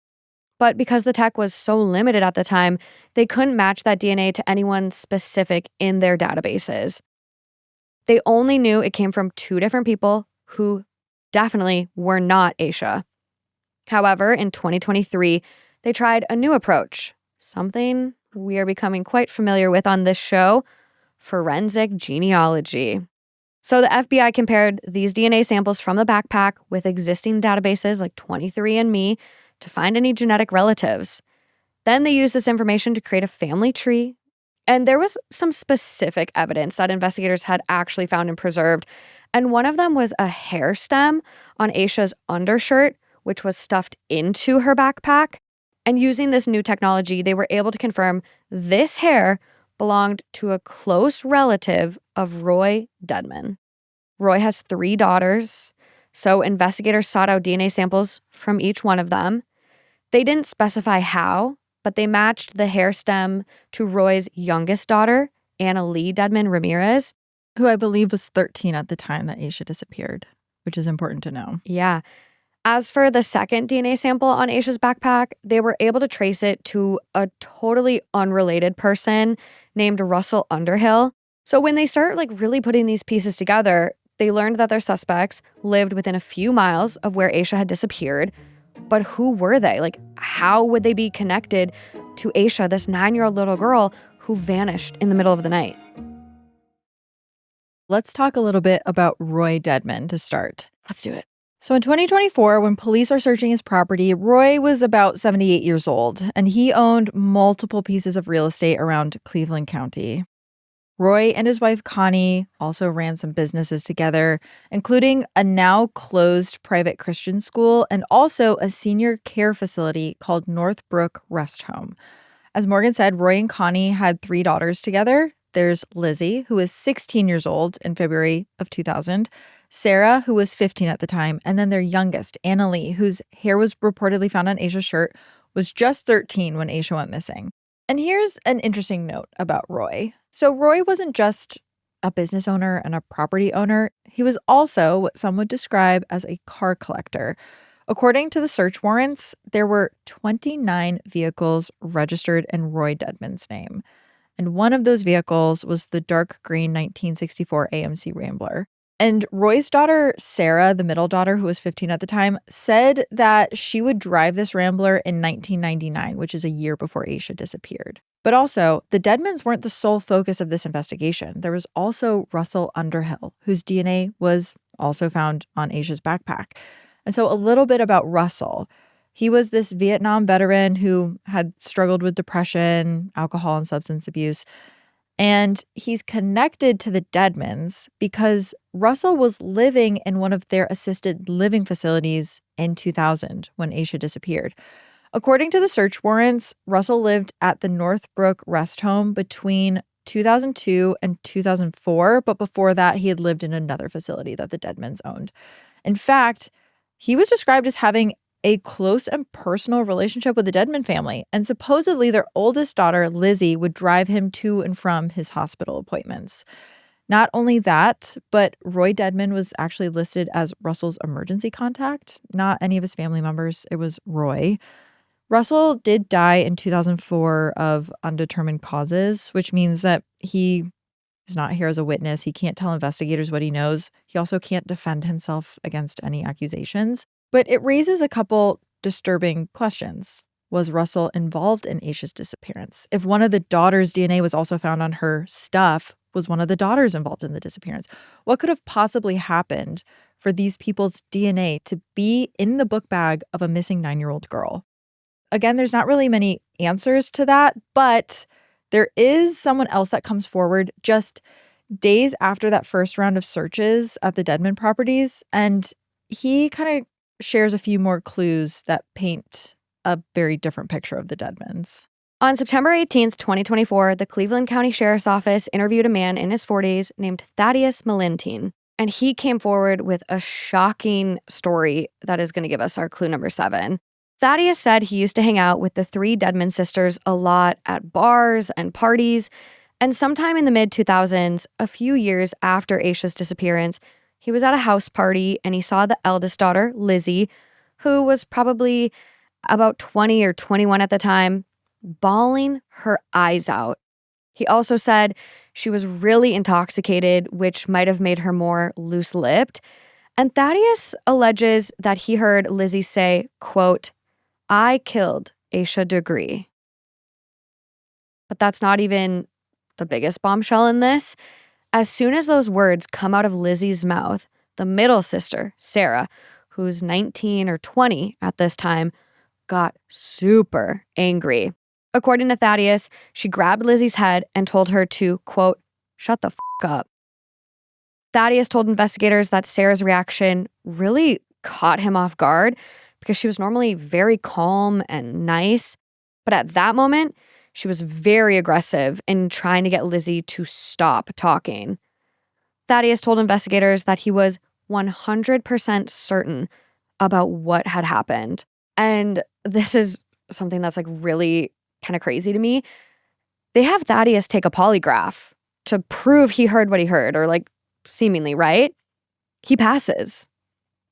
But because the tech was so limited at the time, they couldn't match that DNA to anyone specific in their databases. They only knew it came from 2 different people who definitely were not Asha. However, in 2023, they tried a new approach, something we are becoming quite familiar with on this show: forensic genealogy. So the FBI compared these DNA samples from the backpack with existing databases like 23andMe to find any genetic relatives. Then they used this information to create a family tree. And there was some specific evidence that investigators had actually found and preserved. And one of them was a hair stem on Asha's undershirt, which was stuffed into her backpack. And using this new technology, they were able to confirm this hair belonged to a close relative of Roy Deadman. Roy has 3 daughters, so investigators sought out DNA samples from each one of them. They didn't specify how, but they matched the hair stem to Roy's youngest daughter, Anna Lee Deadman Ramirez, who I believe was 13 at the time that Asha disappeared, which is important to know. Yeah. As for the second DNA sample on Asha's backpack, they were able to trace it to a totally unrelated person named Russell Underhill. So when they start really putting these pieces together, they learned that their suspects lived within a few miles of where Asha had disappeared. But who were they? How would they be connected to Asha, this 9-year-old little girl who vanished in the middle of the night? Let's talk a little bit about Roy Deadman to start. Let's do it. So in 2024, when police are searching his property, Roy was about 78 years old, and he owned multiple pieces of real estate around Cleveland County. Roy and his wife Connie also ran some businesses together, including a now closed private Christian school and also a senior care facility called Northbrook Rest Home. As Morgan said, Roy and Connie had 3 daughters together. There's Lizzie, who was 16 years old in February of 2000, Sarah, who was 15 at the time, and then their youngest, Annalie, whose hair was reportedly found on Aisha's shirt, was just 13 when Aisha went missing. And here's an interesting note about Roy. So Roy wasn't just a business owner and a property owner. He was also what some would describe as a car collector. According to the search warrants, there were 29 vehicles registered in Roy Dedman's name. And one of those vehicles was the dark green 1964 AMC Rambler. And Roy's daughter, Sarah, the middle daughter, who was 15 at the time, said that she would drive this Rambler in 1999, which is a year before Aisha disappeared. But also, the Dedmans weren't the sole focus of this investigation. There was also Russell Underhill, whose DNA was also found on Aisha's backpack. And so a little bit about Russell. He was this Vietnam veteran who had struggled with depression, alcohol, and substance abuse. And he's connected to the Dedmans because Russell was living in one of their assisted living facilities in 2000 when Aisha disappeared. According to the search warrants, Russell lived at the Northbrook Rest Home between 2002 and 2004, but before that, he had lived in another facility that the Dedmans owned. In fact, he was described as having a close and personal relationship with the Dedman family, and supposedly their oldest daughter, Lizzie, would drive him to and from his hospital appointments. Not only that, but Roy Dedman was actually listed as Russell's emergency contact, not any of his family members. It was Roy. Russell did die in 2004 of undetermined causes, which means that he is not here as a witness. He can't tell investigators what he knows. He also can't defend himself against any accusations. But it raises a couple disturbing questions. Was Russell involved in Aisha's disappearance? If one of the daughters' DNA was also found on her stuff, was one of the daughters involved in the disappearance? What could have possibly happened for these people's DNA to be in the book bag of a missing 9-year-old girl? Again, there's not really many answers to that, but there is someone else that comes forward just days after that first round of searches at the Dedman properties, and he kind of shares a few more clues that paint a very different picture of the Dedmans. On September 18th, 2024, the Cleveland County Sheriff's Office interviewed a man in his 40s named Thaddeus Valentine, and he came forward with a shocking story that is going to give us our clue number 7. Thaddeus said he used to hang out with the 3 Dedman sisters a lot at bars and parties, and sometime in the mid-2000s, a few years after Aisha's disappearance, he was at a house party and he saw the eldest daughter, Lizzie, who was probably about 20 or 21 at the time, bawling her eyes out. He also said she was really intoxicated, which might have made her more loose-lipped. And Thaddeus alleges that he heard Lizzie say, quote, "I killed Asha Degree." But that's not even the biggest bombshell in this. As soon as those words come out of Lizzie's mouth, the middle sister, Sarah, who's 19 or 20 at this time, got super angry. According to Thaddeus, she grabbed Lizzie's head and told her to, quote, "Shut the f*** up." Thaddeus told investigators that Sarah's reaction really caught him off guard because she was normally very calm and nice. But at that moment, she was very aggressive in trying to get Lizzie to stop talking. Thaddeus told investigators that he was 100% certain about what had happened. And this is something that's like really kind of crazy to me. They have Thaddeus take a polygraph to prove he heard what he heard, or like seemingly, right? He passes.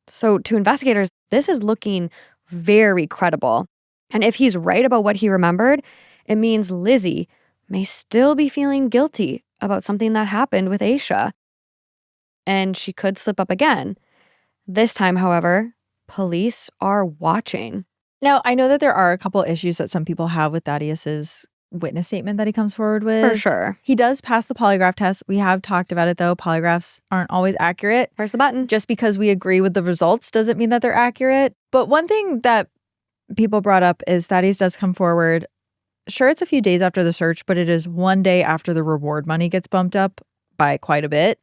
So to investigators, this is looking very credible. And if he's right about what he remembered, it means Lizzie may still be feeling guilty about something that happened with Aisha. And she could slip up again. This time, however, police are watching. Now, I know that there are a couple issues that some people have with Thaddeus's witness statement that he comes forward with. For sure. He does pass the polygraph test. We have talked about it, though. Polygraphs aren't always accurate. Press the button. Just because we agree with the results doesn't mean that they're accurate. But one thing that people brought up is Thaddeus does come forward Sure, it's a few days after the search, but it is one day after the reward money gets bumped up by quite a bit.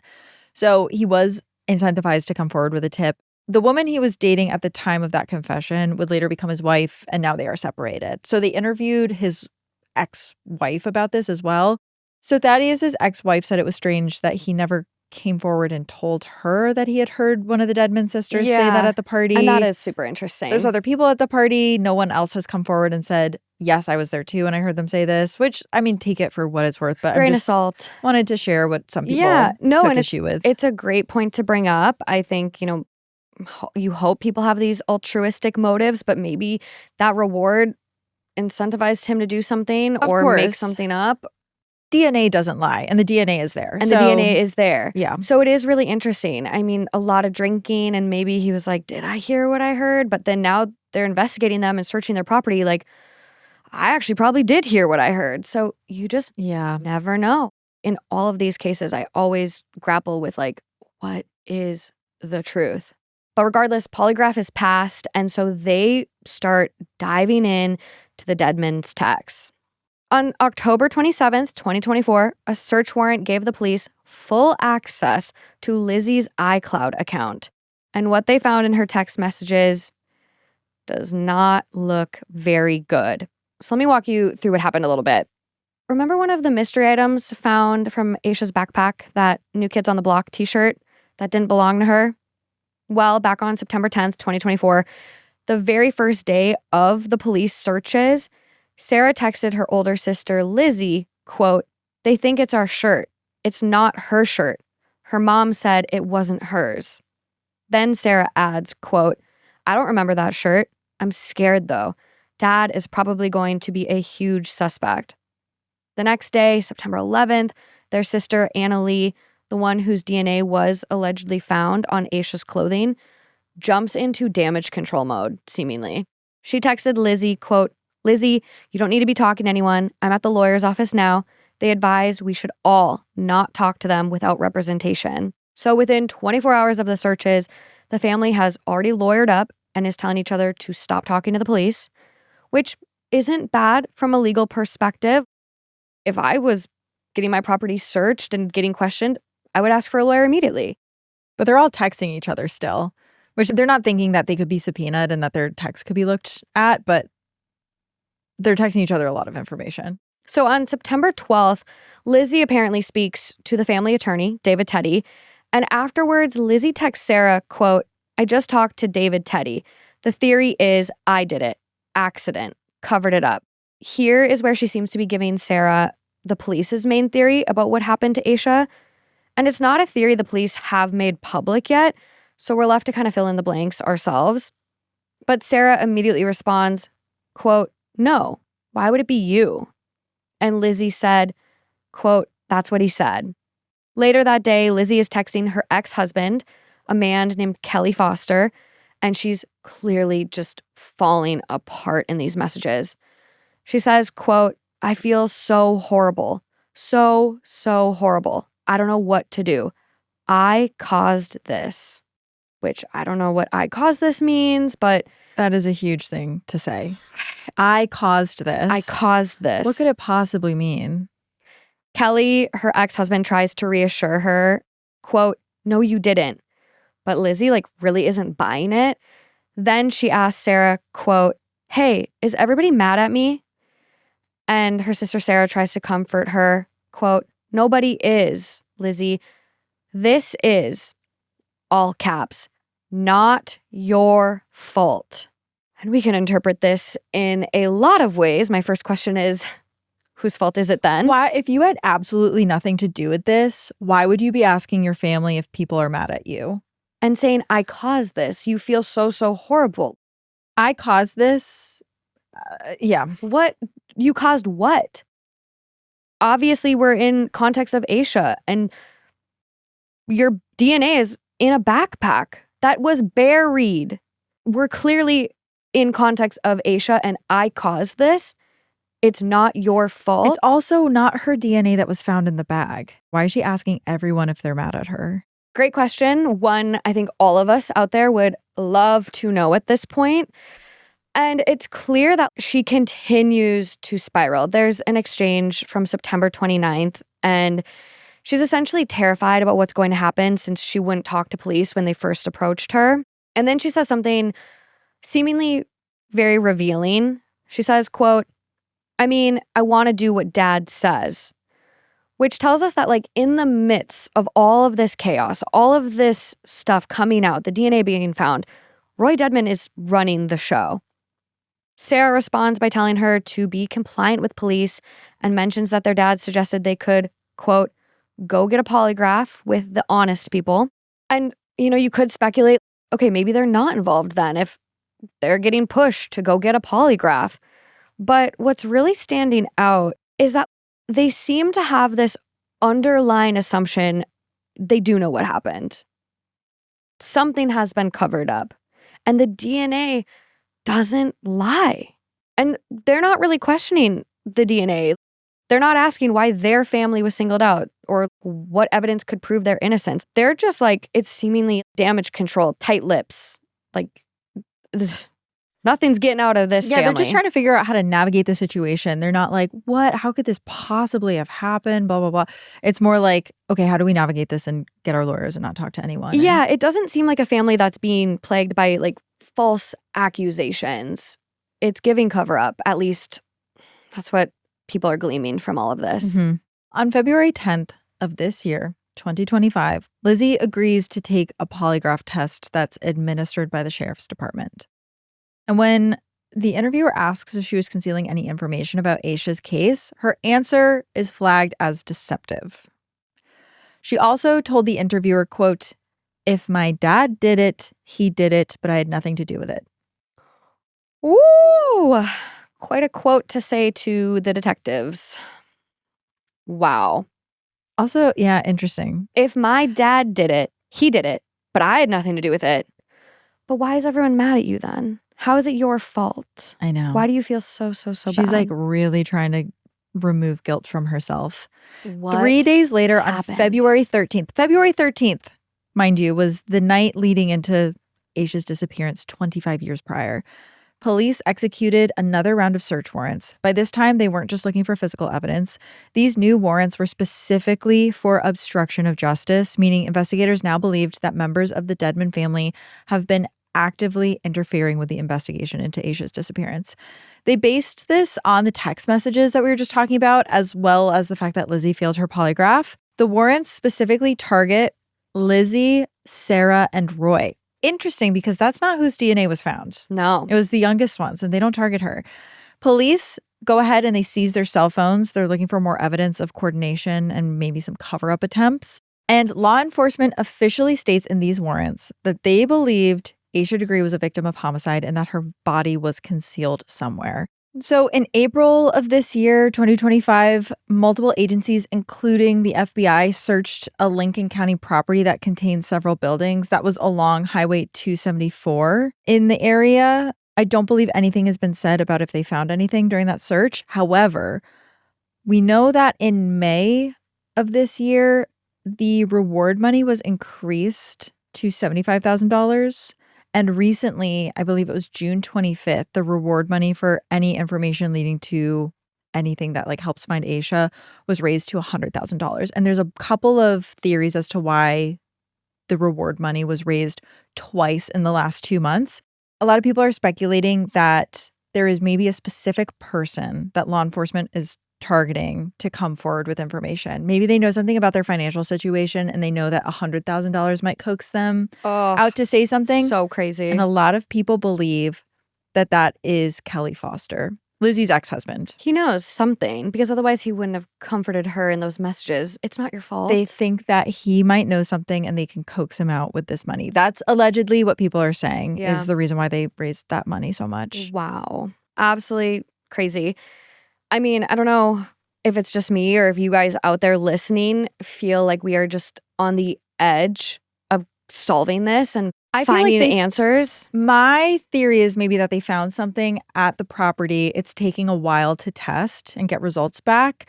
So he was incentivized to come forward with a tip. The woman he was dating at the time of that confession would later become his wife, and now they are separated. So they interviewed his ex-wife about this as well. So Thaddeus's ex-wife said it was strange that he never came forward and told her that he had heard one of the Deadman sisters say that at the party. And that is super interesting. There's other people at the party. No one else has come forward and said, yes, I was there too, and I heard them say this, which, I mean, take it for what it's worth. But grain I of salt. Wanted to share what some people took issue with. It's a great point to bring up. I think, you hope people have these altruistic motives, but maybe that reward incentivized him to do something or make something up. DNA doesn't lie, and the DNA is there. And the DNA is there. Yeah. So it is really interesting. I mean, a lot of drinking, and maybe he was like, did I hear what I heard? But then now they're investigating them and searching their property. Like, I actually probably did hear what I heard. So you just never know. In all of these cases, I always grapple with like, what is the truth? But regardless, polygraph is passed, and so they start diving in to the Deadman's texts. On October 27th, 2024, a search warrant gave the police full access to Lizzie's iCloud account. And what they found in her text messages does not look very good. So let me walk you through what happened a little bit. Remember one of the mystery items found from Aisha's backpack, that New Kids on the Block t-shirt that didn't belong to her? Well, back on September 10th, 2024, the very first day of the police searches, Sarah texted her older sister, Lizzie, quote, "They think it's our shirt. It's not her shirt. Her mom said it wasn't hers." Then Sarah adds, quote, "I don't remember that shirt. I'm scared though. Dad is probably going to be a huge suspect." The next day, September 11th, their sister, Anna Lee, the one whose DNA was allegedly found on Aisha's clothing, jumps into damage control mode, seemingly. She texted Lizzie, quote, "Lizzie, you don't need to be talking to anyone. I'm at the lawyer's office now. They advise we should all not talk to them without representation." So within 24 hours of the searches, the family has already lawyered up and is telling each other to stop talking to the police, which isn't bad from a legal perspective. If I was getting my property searched and getting questioned, I would ask for a lawyer immediately. But they're all texting each other still, which they're not thinking that they could be subpoenaed and that their text could be looked at, but they're texting each other a lot of information. So on September 12th, Lizzie apparently speaks to the family attorney, David Teddy, and afterwards, Lizzie texts Sarah, quote, "I just talked to David Teddy. The theory is I did it. Accident. Covered it up." Here is where she seems to be giving Sarah the police's main theory about what happened to Aisha. And it's not a theory the police have made public yet, so we're left to kind of fill in the blanks ourselves. But Sarah immediately responds, quote, "No, why would it be you?" And Lizzie said, quote, "That's what he said." Later that day, Lizzie is texting her ex-husband, a man named Kelly Foster, and she's clearly just falling apart in these messages. She says, quote, "I feel so horrible. So horrible. I don't know what to do. I caused this." Which I don't know what "I caused this" means, but that is a huge thing to say. I caused this. I caused this. What could it possibly mean? Kelly, her ex-husband, tries to reassure her, quote, "No, you didn't." But Lizzie really isn't buying it. Then she asks Sarah, quote, "Hey, is everybody mad at me?" And her sister Sarah tries to comfort her, quote, "Nobody is, Lizzie. This is," all caps, "not your fault." And we can interpret this in a lot of ways. My first question is, whose fault is it then? Why, if you had absolutely nothing to do with this, why would you be asking your family if people are mad at you? And saying, "I caused this. You feel so horrible." I caused this? Yeah. What? You caused what? Obviously, we're in context of Aisha, and your DNA is in a backpack that was buried. We're clearly in context of Aisha, and I caused this. It's not your fault. It's also not her DNA that was found in the bag. Why is she asking everyone if they're mad at her? Great question. One I think all of us out there would love to know at this point. And it's clear that she continues to spiral. There's an exchange from September 29th, and she's essentially terrified about what's going to happen since she wouldn't talk to police when they first approached her. And then she says something seemingly very revealing. She says, quote, "I mean, I want to do what Dad says," which tells us that, like, in the midst of all of this chaos, all of this stuff coming out, the DNA being found, Roy Dedman is running the show. Sarah responds by telling her to be compliant with police and mentions that their dad suggested they could, quote, "go get a polygraph with the honest people." And, you could speculate, okay, maybe they're not involved then if they're getting pushed to go get a polygraph. But what's really standing out is that they seem to have this underlying assumption they do know what happened. Something has been covered up, and the DNA doesn't lie. And they're not really questioning the DNA. They're not asking why their family was singled out or what evidence could prove their innocence. They're just like, it's seemingly damage control, tight lips. Like, nothing's getting out of this family. They're just trying to figure out how to navigate the situation. They're not like, what? How could this possibly have happened? Blah, blah, blah. It's more like, okay, how do we navigate this and get our lawyers and not talk to anyone? Yeah, it doesn't seem like a family that's being plagued by like false accusations. It's giving cover up. At least that's what people are gleaming from all of this. Mm-hmm. On February 10th of this year, 2025, Lizzie agrees to take a polygraph test that's administered by the sheriff's department. And when the interviewer asks if she was concealing any information about Asha's case, her answer is flagged as deceptive. She also told the interviewer, quote, "If my dad did it, he did it, but I had nothing to do with it." Ooh, quite a quote to say to the detectives. Wow. Also, yeah, interesting. If my dad did it, he did it, but I had nothing to do with it. But why is everyone mad at you then? How is it your fault? I know. Why do you feel so bad? She's like really trying to remove guilt from herself. What 3 days later happened? on February 13th, mind you, was the night leading into Asha's disappearance 25 years prior. Police executed another round of search warrants. By this time, they weren't just looking for physical evidence. These new warrants were specifically for obstruction of justice, meaning investigators now believed that members of the Dedman family have been actively interfering with the investigation into Asha's disappearance. They based this on the text messages that we were just talking about, as well as the fact that Lizzie failed her polygraph. The warrants specifically target Lizzie, Sarah, and Roy. Interesting, because that's not whose DNA was found. No. It was the youngest ones, and they don't target her. Police go ahead and they seize their cell phones. They're looking for more evidence of coordination and maybe some cover-up attempts. And law enforcement officially states in these warrants that they believed Asha Degree was a victim of homicide and that her body was concealed somewhere. So in April of this year, 2025, multiple agencies, including the FBI, searched a Lincoln County property that contained several buildings that was along Highway 274 in the area. I don't believe anything has been said about if they found anything during that search. However, we know that in May of this year, the reward money was increased to $75,000. And recently, I believe it was June 25th, the reward money for any information leading to anything that like helps find Asha was raised to $100,000. And there's a couple of theories as to why the reward money was raised twice in the last 2 months. A lot of people are speculating that there is maybe a specific person that law enforcement is targeting to come forward with information. Maybe they know something about their financial situation and they know that $100,000 might coax them out to say something. So crazy. And a lot of people believe that that is Kelly Foster, Lizzie's ex-husband. He knows something because otherwise he wouldn't have comforted her in those messages. It's not your fault. They think that he might know something and they can coax him out with this money. That's allegedly what people are saying is the reason why they raised that money so much. Wow. Absolutely crazy. I mean, I don't know if it's just me or if you guys out there listening feel like we are just on the edge of solving this and finding answers. My theory is maybe that they found something at the property. It's taking a while to test and get results back.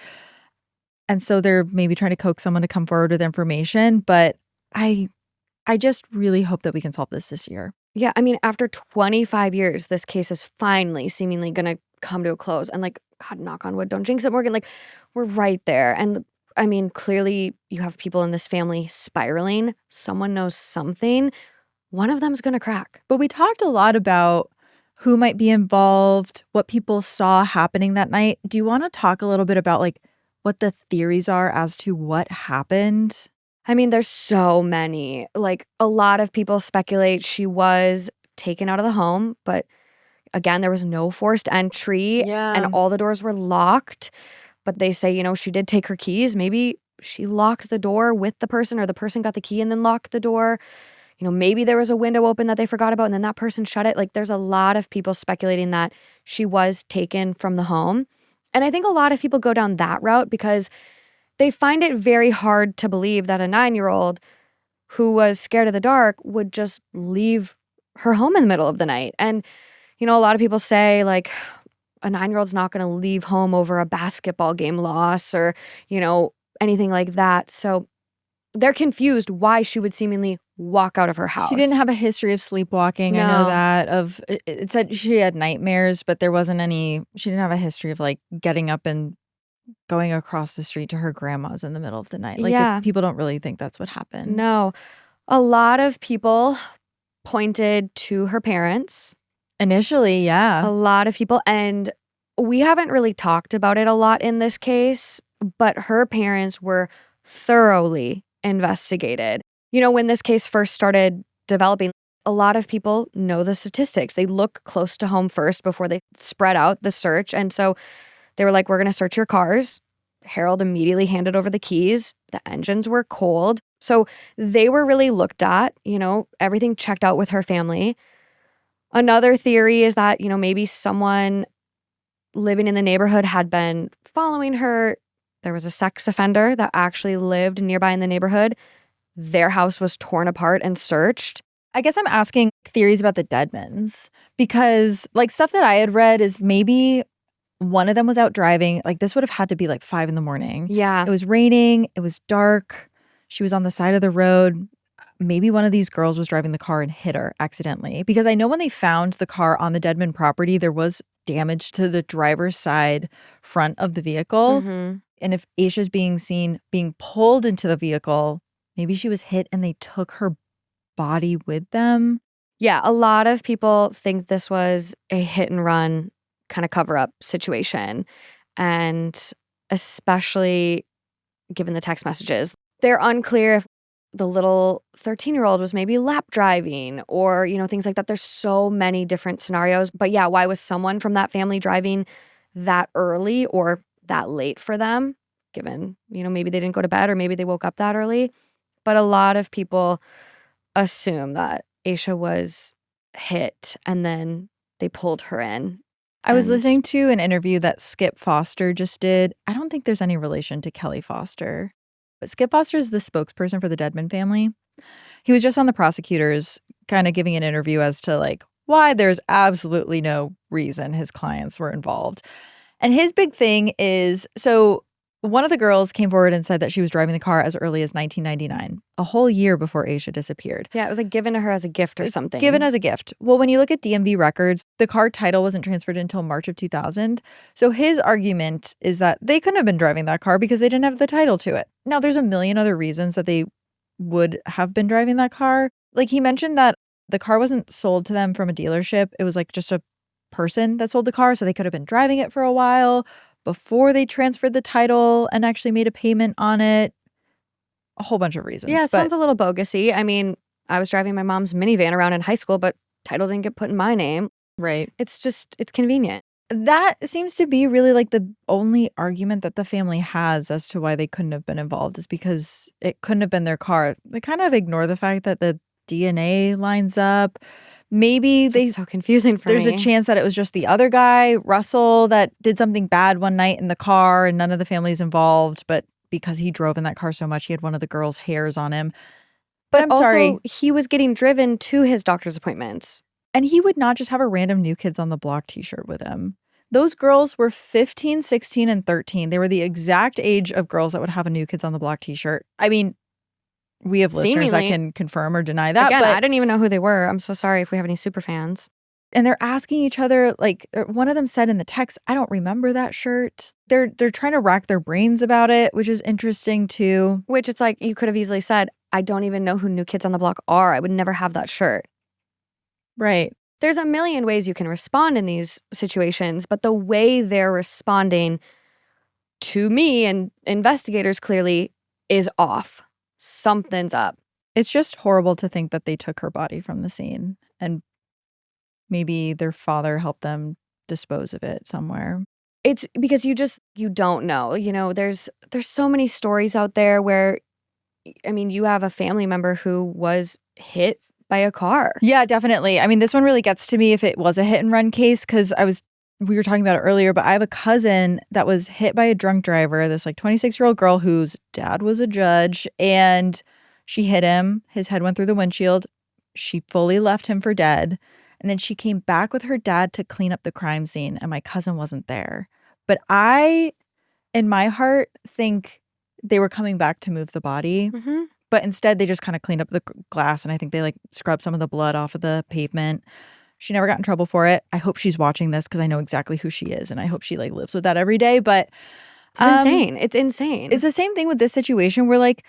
And so they're maybe trying to coax someone to come forward with information. But I just really hope that we can solve this year. Yeah, I mean, after 25 years, this case is finally seemingly gonna come to a close. And like, God, knock on wood, don't jinx it, Morgan. Like, we're right there. And I mean, clearly you have people in this family spiraling. Someone knows something. One of them's gonna crack. But we talked a lot about who might be involved, what people saw happening that night. Do you want to talk a little bit about like what the theories are as to what happened? I mean, there's so many. Like, a lot of people speculate she was taken out of the home, but again, there was no forced entry and all the doors were locked. But they say, she did take her keys. Maybe she locked the door with the person, or the person got the key and then locked the door. Maybe there was a window open that they forgot about and then that person shut it. Like, there's a lot of people speculating that she was taken from the home. And I think a lot of people go down that route because they find it very hard to believe that a 9-year-old who was scared of the dark would just leave her home in the middle of the night. And, a lot of people say, like, a 9-year-old's not going to leave home over a basketball game loss or, anything like that. So they're confused why she would seemingly walk out of her house. She didn't have a history of sleepwalking. No. I know that. It said she had nightmares, but there wasn't any. She didn't have a history of like getting up and going across the street to her grandma's in the middle of the night. Like, people don't really think that's what happened. No. A lot of people pointed to her parents. Initially, yeah. A lot of people. And we haven't really talked about it a lot in this case, but her parents were thoroughly investigated. When this case first started developing, a lot of people know the statistics. They look close to home first before they spread out the search. And so they were like, we're going to search your cars. Harold immediately handed over the keys. The engines were cold. So they were really looked at, everything checked out with her family. Another theory is that, maybe someone living in the neighborhood had been following her. There was a sex offender that actually lived nearby in the neighborhood. Their house was torn apart and searched. I guess I'm asking theories about the Deadmans because like stuff that I had read is maybe one of them was out driving. Like this would have had to be like 5 a.m. Yeah. It was raining. It was dark. She was on the side of the road. Maybe one of these girls was driving the car and hit her accidentally. Because I know when they found the car on the Deadman property, there was damage to the driver's side front of the vehicle. Mm-hmm. And if Asha's being seen being pulled into the vehicle, maybe she was hit and they took her body with them. Yeah, a lot of people think this was a hit and run kind of cover-up situation. And especially given the text messages, they're unclear if the little 13-year-old was maybe lap driving or, things like that. There's so many different scenarios. But yeah, why was someone from that family driving that early or that late for them? Given, maybe they didn't go to bed or maybe they woke up that early. But a lot of people assume that Asha was hit and then they pulled her in. I was listening to an interview that Skip Foster just did. I don't think there's any relation to Kelly Foster. But Skip Foster is the spokesperson for the Deadman family. He was just on the prosecutors kind of giving an interview as to like why there's absolutely no reason his clients were involved. And his big thing is, so one of the girls came forward and said that she was driving the car as early as 1999, a whole year before Asha disappeared. Yeah, it was like given to her as a gift or something. Given as a gift. Well, when you look at DMV records, the car title wasn't transferred until March of 2000. So his argument is that they couldn't have been driving that car because they didn't have the title to it. Now, there's a million other reasons that they would have been driving that car. Like he mentioned that the car wasn't sold to them from a dealership. It was like just a person that sold the car. So they could have been driving it for a while before they transferred the title and actually made a payment on it. A whole bunch of reasons. Yeah, it sounds a little bogus-y. I mean, I was driving my mom's minivan around in high school, but title didn't get put in my name. Right. It's convenient. That seems to be really like the only argument that the family has as to why they couldn't have been involved is because it couldn't have been their car. They kind of ignore the fact that the DNA lines up. Maybe It's so confusing for there's me. a chance that it was just the other guy, Russell, that did something bad one night in the car and none of the family's involved. But because he drove in that car so much, he had one of the girls' hairs on him. But I'm also, sorry. He was getting driven to his doctor's appointments. And he would not just have a random New Kids on the Block t-shirt with him. Those girls were 15, 16, and 13. They were the exact age of girls that would have a New Kids on the Block t-shirt. I mean, we have listeners that Seemingly. can confirm or deny that. Again, but I didn't even know who they were. I'm so sorry if we have any super fans. And they're asking each other, like one of them said in the text, I don't remember that shirt. They're trying to rack their brains about it, which is interesting too. Which it's like you could have easily said, I don't even know who New Kids on the Block are. I would never have that shirt. Right. There's a million ways you can respond in these situations, but the way they're responding to me and investigators clearly is off. Something's up. It's just horrible to think that they took her body from the scene and maybe their father helped them dispose of it somewhere. It's because you don't know. You know, there's so many stories out there where, I mean, you have a family member who was hit by a car. Yeah, definitely. I mean, this one really gets to me if it was a hit and run case, because we were talking about it earlier, but I have a cousin that was hit by a drunk driver, this like 26-year-old girl whose dad was a judge, and she hit him. His head went through the windshield. She fully left him for dead. And then she came back with her dad to clean up the crime scene, and my cousin wasn't there. But I, in my heart, think they were coming back to move the body. Mm-hmm. But instead, they just kind of cleaned up the glass, and I think they like scrubbed some of the blood off of the pavement. She never got in trouble for it. I hope she's watching this because I know exactly who she is, and I hope she like lives with that every day. But it's insane. It's insane. It's the same thing with this situation where like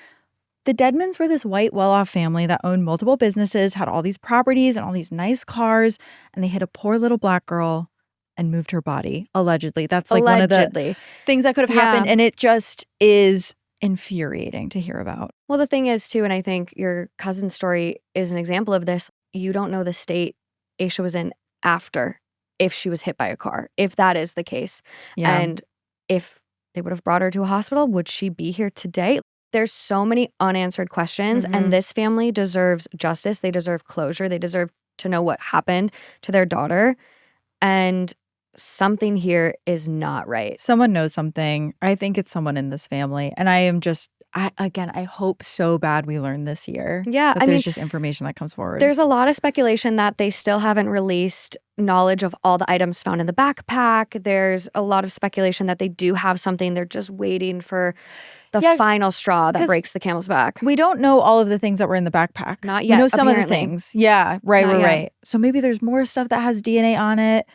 the Deadmans were this white, well-off family that owned multiple businesses, had all these properties and all these nice cars, and they hit a poor little black girl and moved her body, allegedly. That's like one of the things that could have happened, and it just is infuriating to hear about. Well, the thing is, too, and I think your cousin's story is an example of this, you don't know the state Asha was in after, if she was hit by a car, if that is the case. Yeah. And if they would have brought her to a hospital, would she be here today? There's so many unanswered questions, and this family deserves justice. They deserve closure. They deserve to know what happened to their daughter. And something here is not right. Someone knows something. I think it's someone in this family. And I am just, I hope so bad we learn this year. Yeah. That there's just information that comes forward. There's a lot of speculation that they still haven't released knowledge of all the items found in the backpack. There's a lot of speculation that they do have something. They're just waiting for the final straw that breaks the camel's back. We don't know all of the things that were in the backpack. Not yet. We know some apparently. of the things. Yeah, right. So maybe there's more stuff that has DNA on it.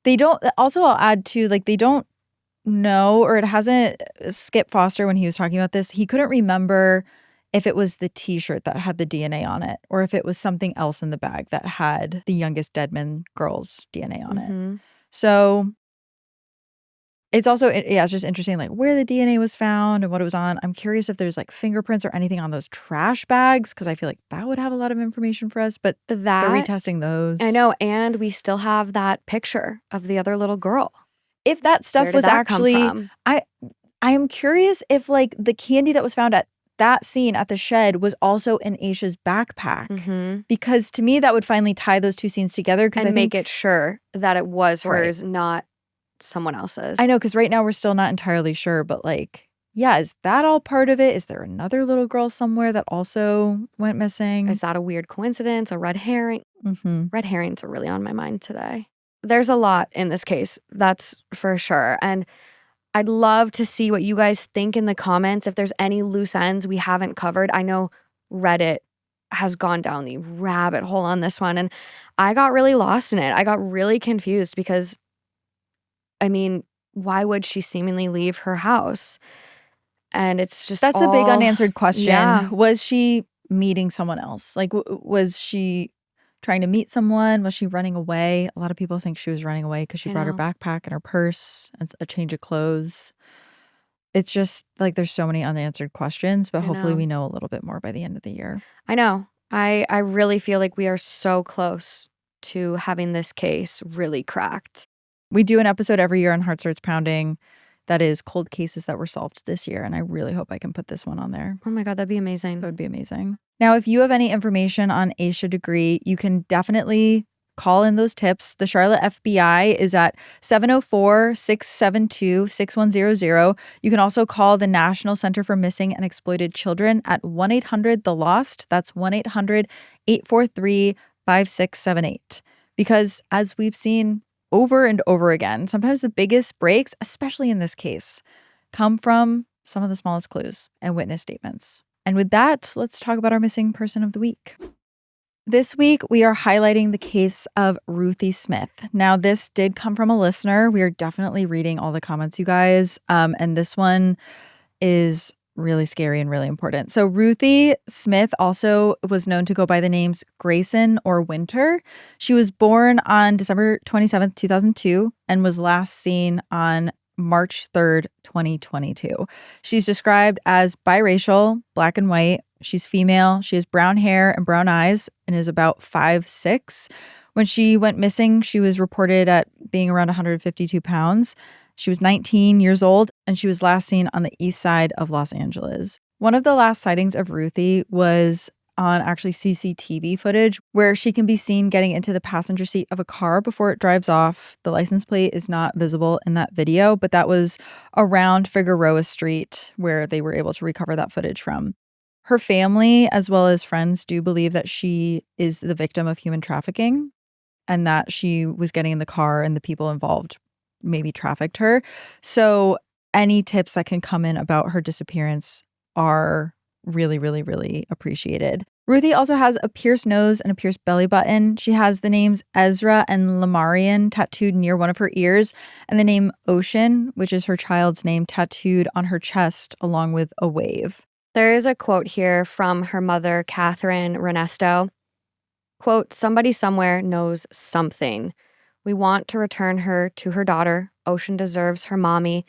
They don't, also I'll add too, like they don't know, or it hasn't, Skip Foster, when he was talking about this, he couldn't remember if it was the t-shirt that had the DNA on it or if it was something else in the bag that had the youngest Deadman girl's DNA on it. So it's also, it's just interesting, like where the DNA was found and what it was on. I'm curious if there's like fingerprints or anything on those trash bags, because I feel like that would have a lot of information for us, but they're retesting those. I know, and we still have that picture of the other little girl. If that stuff was actually, I am curious if like the candy that was found at that scene at the shed was also in Asha's backpack, because to me that would finally tie those two scenes together, and make it sure that it was hers, not someone else's. I know, because right now we're still not entirely sure, but like, yeah, is that all part of it? Is there another little girl somewhere that also went missing? Is that a weird coincidence? A red herring? Red herrings are really on my mind today. There's a lot in this case, that's for sure. And I'd love to see what you guys think in the comments. If there's any loose ends we haven't covered. I know Reddit has gone down the rabbit hole on this one, and I got really lost in it. I got really confused because, I mean, why would she seemingly leave her house? And it's just That's a big unanswered question. Yeah. Was she meeting someone else? Like, was she trying to meet someone? Was she running away? A lot of people think she was running away because she brought her backpack and her purse and a change of clothes. It's just like there's so many unanswered questions, but hopefully we know a little bit more by the end of the year. I know. I really feel like we are so close to having this case really cracked. We do an episode every year on Heart Starts Pounding that is cold cases that were solved this year, and I really hope I can put this one on there. Oh my God, that'd be amazing. That would be amazing. Now, if you have any information on Asha Degree, you can definitely call in those tips. The Charlotte FBI is at 704-672-6100. You can also call the National Center for Missing and Exploited Children at 1-800-THE-LOST. That's 1-800-843-5678. Because as we've seen over and over again, sometimes the biggest breaks, especially in this case, come from some of the smallest clues and witness statements. And with that, let's talk about our missing person of the week. This week, we are highlighting the case of Ruthey Smith. Now, this did come from a listener. We are definitely reading all the comments, you guys. And this one is really scary and really important. So Ruthey Smith also was known to go by the names Grayson or Winter. She was born on December 27th, 2002, and was last seen on March 3rd, 2022. She's described as biracial, black and white. She's female. She has brown hair and brown eyes and is about 5'6". When she went missing, she was reported at being around 152 pounds. She was 19 years old, and she was last seen on the east side of Los Angeles. One of the last sightings of Ruthey was on actually CCTV footage where she can be seen getting into the passenger seat of a car before it drives off. The license plate is not visible in that video, but that was around Figueroa Street where they were able to recover that footage from. Her family, as well as friends, do believe that she is the victim of human trafficking and that she was getting in the car and the people involved maybe trafficked her. So any tips that can come in about her disappearance are really, really, really appreciated. Ruthey also has a pierced nose and a pierced belly button. She has the names Ezra and Lamarian tattooed near one of her ears, and the name Ocean, which is her child's name, tattooed on her chest along with a wave. There is a quote here from her mother, Catherine Renesto. Quote, "Somebody somewhere knows something. We want to return her to her daughter. Ocean deserves her mommy.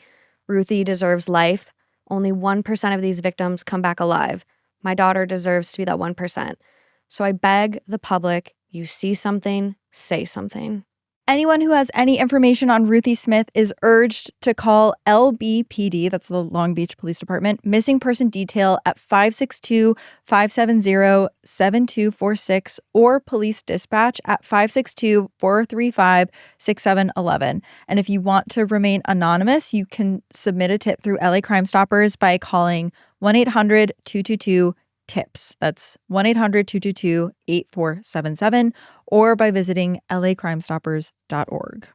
Ruthey deserves life. Only 1% of these victims come back alive. My daughter deserves to be that 1%. So I beg the public, you see something, say something." Anyone who has any information on Ruthey Smith is urged to call LBPD, that's the Long Beach Police Department, missing person detail at 562-570-7246 or police dispatch at 562-435-6711. And if you want to remain anonymous, you can submit a tip through LA Crime Stoppers by calling 1-800-222-TIPS. That's 1-800-222-8477 or by visiting lacrimestoppers.org.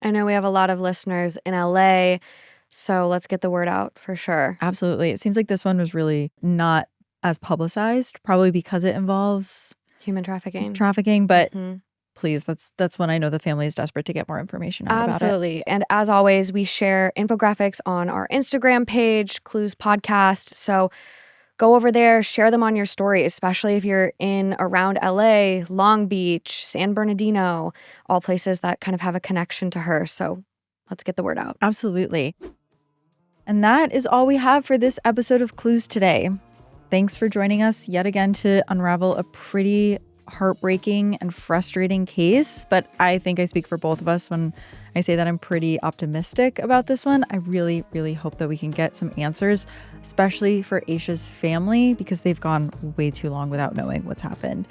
I know we have a lot of listeners in LA, so let's get the word out for sure. Absolutely. It seems like this one was really not as publicized, probably because it involves Human trafficking. But please, that's when I know the family is desperate to get more information out about it. Absolutely. And as always, we share infographics on our Instagram page, Clues Podcast. So go over there, share them on your story, especially if you're in around LA, Long Beach, San Bernardino, all places that kind of have a connection to her. So let's get the word out. Absolutely. And that is all we have for this episode of Clues today. Thanks for joining us yet again to unravel a pretty heartbreaking and frustrating case, but I think I speak for both of us when I say that I'm pretty optimistic about this one. I really, really hope that we can get some answers, especially for Aisha's family, because they've gone way too long without knowing what's happened.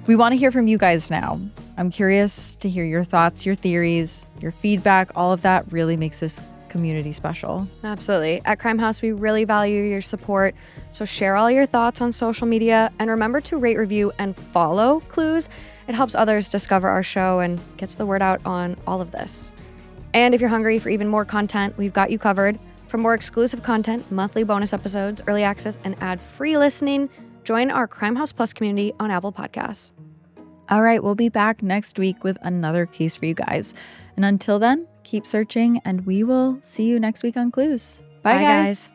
We want to hear from you guys now. I'm curious to hear your thoughts, your theories, your feedback. All of that really makes this community special. Absolutely. At Crime House, we really value your support. So share all your thoughts on social media and remember to rate, review, and follow Clues. It helps others discover our show and gets the word out on all of this. And if you're hungry for even more content, we've got you covered. For more exclusive content, monthly bonus episodes, early access, and ad-free listening, join our Crime House Plus community on Apple Podcasts. All right, we'll be back next week with another case for you guys. And until then, keep searching, and we will see you next week on Clues. Bye guys.